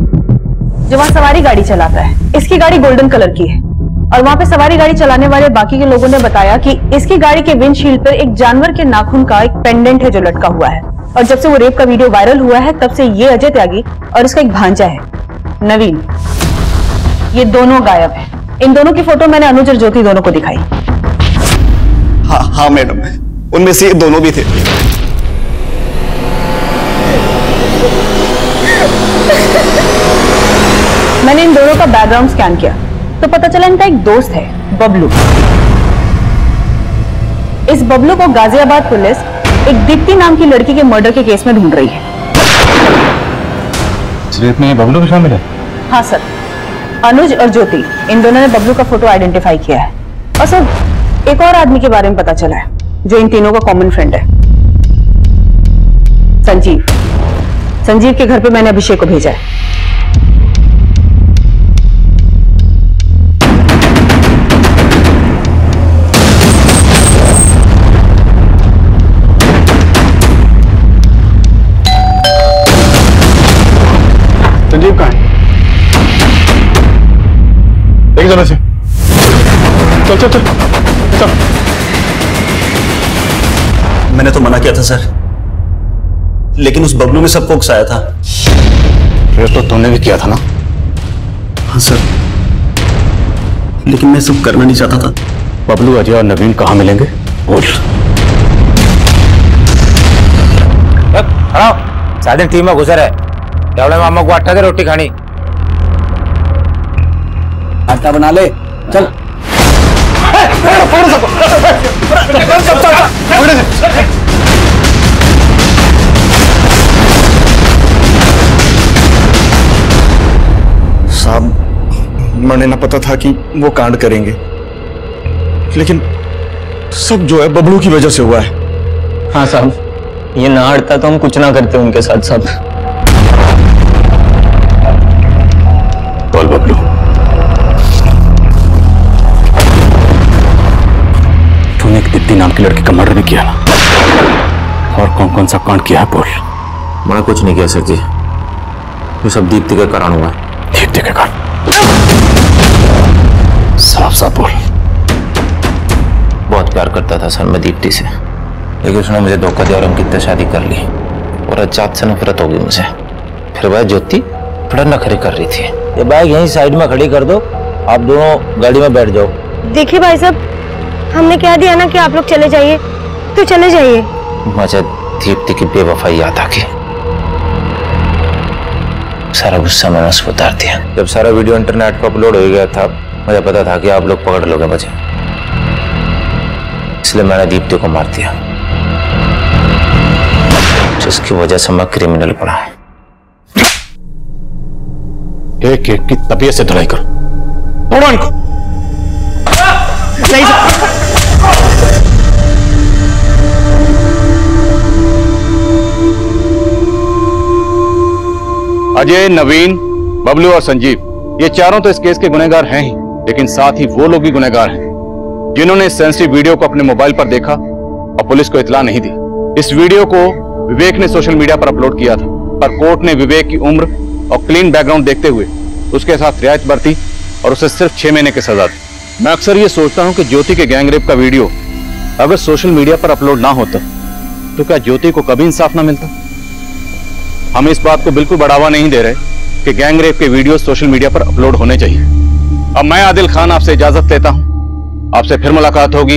जो वहां सवारी गाड़ी चलाता है। इसकी गाड़ी गोल्डन कलर की है, और वहां पे सवारी गाड़ी चलाने वाले बाकी के लोगों ने बताया कि इसकी गाड़ी के विंडशील्ड पर एक जानवर के नाखून का एक पेंडेंट है जो लटका हुआ है। और जब से वो रेप का वीडियो वायरल हुआ है तब से ये अजय त्यागी और इसका एक भांजा है नवीन, ये दोनों गायब है। इन दोनों की फोटो मैंने अनुज और ज्योति दोनों को दिखाई। हाँ मैडम, उनमें से दोनों भी थे। मैंने इन दोनों का बैकग्राउंड स्कैन किया तो पता चला इनका एक दोस्त है बबलू। इस बबलू को गाजियाबाद पुलिस एक दीप्ति नाम की लड़की के मर्डर के केस में ढूंढ रही है। इस रेप में बबलू भी शामिल है? हाँ सर, अनुज और ज्योति इन दोनों ने बबलू का फोटो आइडेंटिफाई किया है। और सर एक और आदमी के बारे में पता चला है जो इन तीनों का कॉमन फ्रेंड है, संजीव। संजीव के घर पे मैंने अभिषेक को भेजा है। संजीव कहाँ है? एक जरा से चल चल चल चल। मैंने तो मना किया था सर, लेकिन उस बबलू ने सबको उकसाया था। फिर तो तूने भी किया था ना? हाँ सर, लेकिन मैं सब करना नहीं चाहता था। बबलू, अजय और नवीन कहाँ मिलेंगे? बोल। साथ दिन टीम में घुसे रहे। मामा को आटा दे, रोटी खानी। आटा बना ले, चल। साहब, मैंने ना पता था कि वो कांड करेंगे, लेकिन सब जो है बबलू की वजह से हुआ है। हाँ साहब, ये ना हटता तो हम कुछ ना करते उनके साथ साहब। बोल बबलू, तूने एक दीप्ति नाम की लड़की का मर्डर भी किया ना? और कौन कौन सा कांड किया है? बोल। मैंने कुछ नहीं किया सर जी, ये सब दीप्ति के कारण हुआ है। दीप्ति के कारण? साफ साफ बोल। बहुत प्यार करता था सर मैं दीप्ति से, लेकिन उसने मुझे धोखा दिया और अंकित से शादी कर ली और अचात से नफरत हो गई मुझे। फिर वह ज्योति थोड़ा नखरे कर रही थी। ये बाइक यहीं साइड में खड़ी कर दो, आप दोनों गाड़ी में बैठ जाओ। देखिए भाई साहब, हमने कह दिया ना कि आप लोग चले जाइए, तो चले जाइए। मुझे दीप्ति की बेवफाई याद आ गई, सारा गुस्सा मैंने उसको उतार दिया। जब सारा वीडियो इंटरनेट पर अपलोड हो गया था, मुझे पता था कि आप लोग पकड़ लोगे मुझे, इसलिए मैंने दीप्ति को मार दिया, जिसकी वजह से मैं क्रिमिनल बना। एक एक की तबीयत से धुलाई करो, तोड़ो इनको। अजय, नवीन, बबलू और संजीव, ये चारों तो इस केस के गुनहगार हैं ही, लेकिन साथ ही वो लोग भी गुनहगार हैं जिन्होंने इस सेंसिटिव वीडियो को अपने मोबाइल पर देखा और पुलिस को इत्तला नहीं दी। इस वीडियो को विवेक ने सोशल मीडिया पर अपलोड किया था, पर कोर्ट ने विवेक की उम्र और क्लीन बैकग्राउंड देखते हुए उसके साथ रियायत बरती और उसे सिर्फ 6 महीने की सजा दी। मैं अक्सर ये सोचता हूं कि ज्योति के गैंगरेप का वीडियो अगर सोशल मीडिया पर अपलोड ना होता तो क्या ज्योति को कभी इंसाफ ना मिलता? हम इस बात को बिल्कुल बढ़ावा नहीं दे रहे कि गैंगरेप के वीडियो सोशल मीडिया पर अपलोड होने चाहिए। अब मैं आदिल खान आपसे इजाजत लेता हूं, आपसे फिर मुलाकात होगी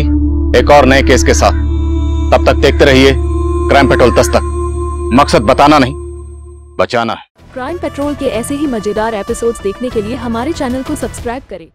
एक और नए केस के साथ। तब तक देखते रहिए क्राइम पेट्रोल दस्तक। मकसद बताना नहीं, बचाना है। क्राइम पेट्रोल के ऐसे ही मजेदार एपिसोड्स देखने के लिए हमारे चैनल को सब्सक्राइब करें।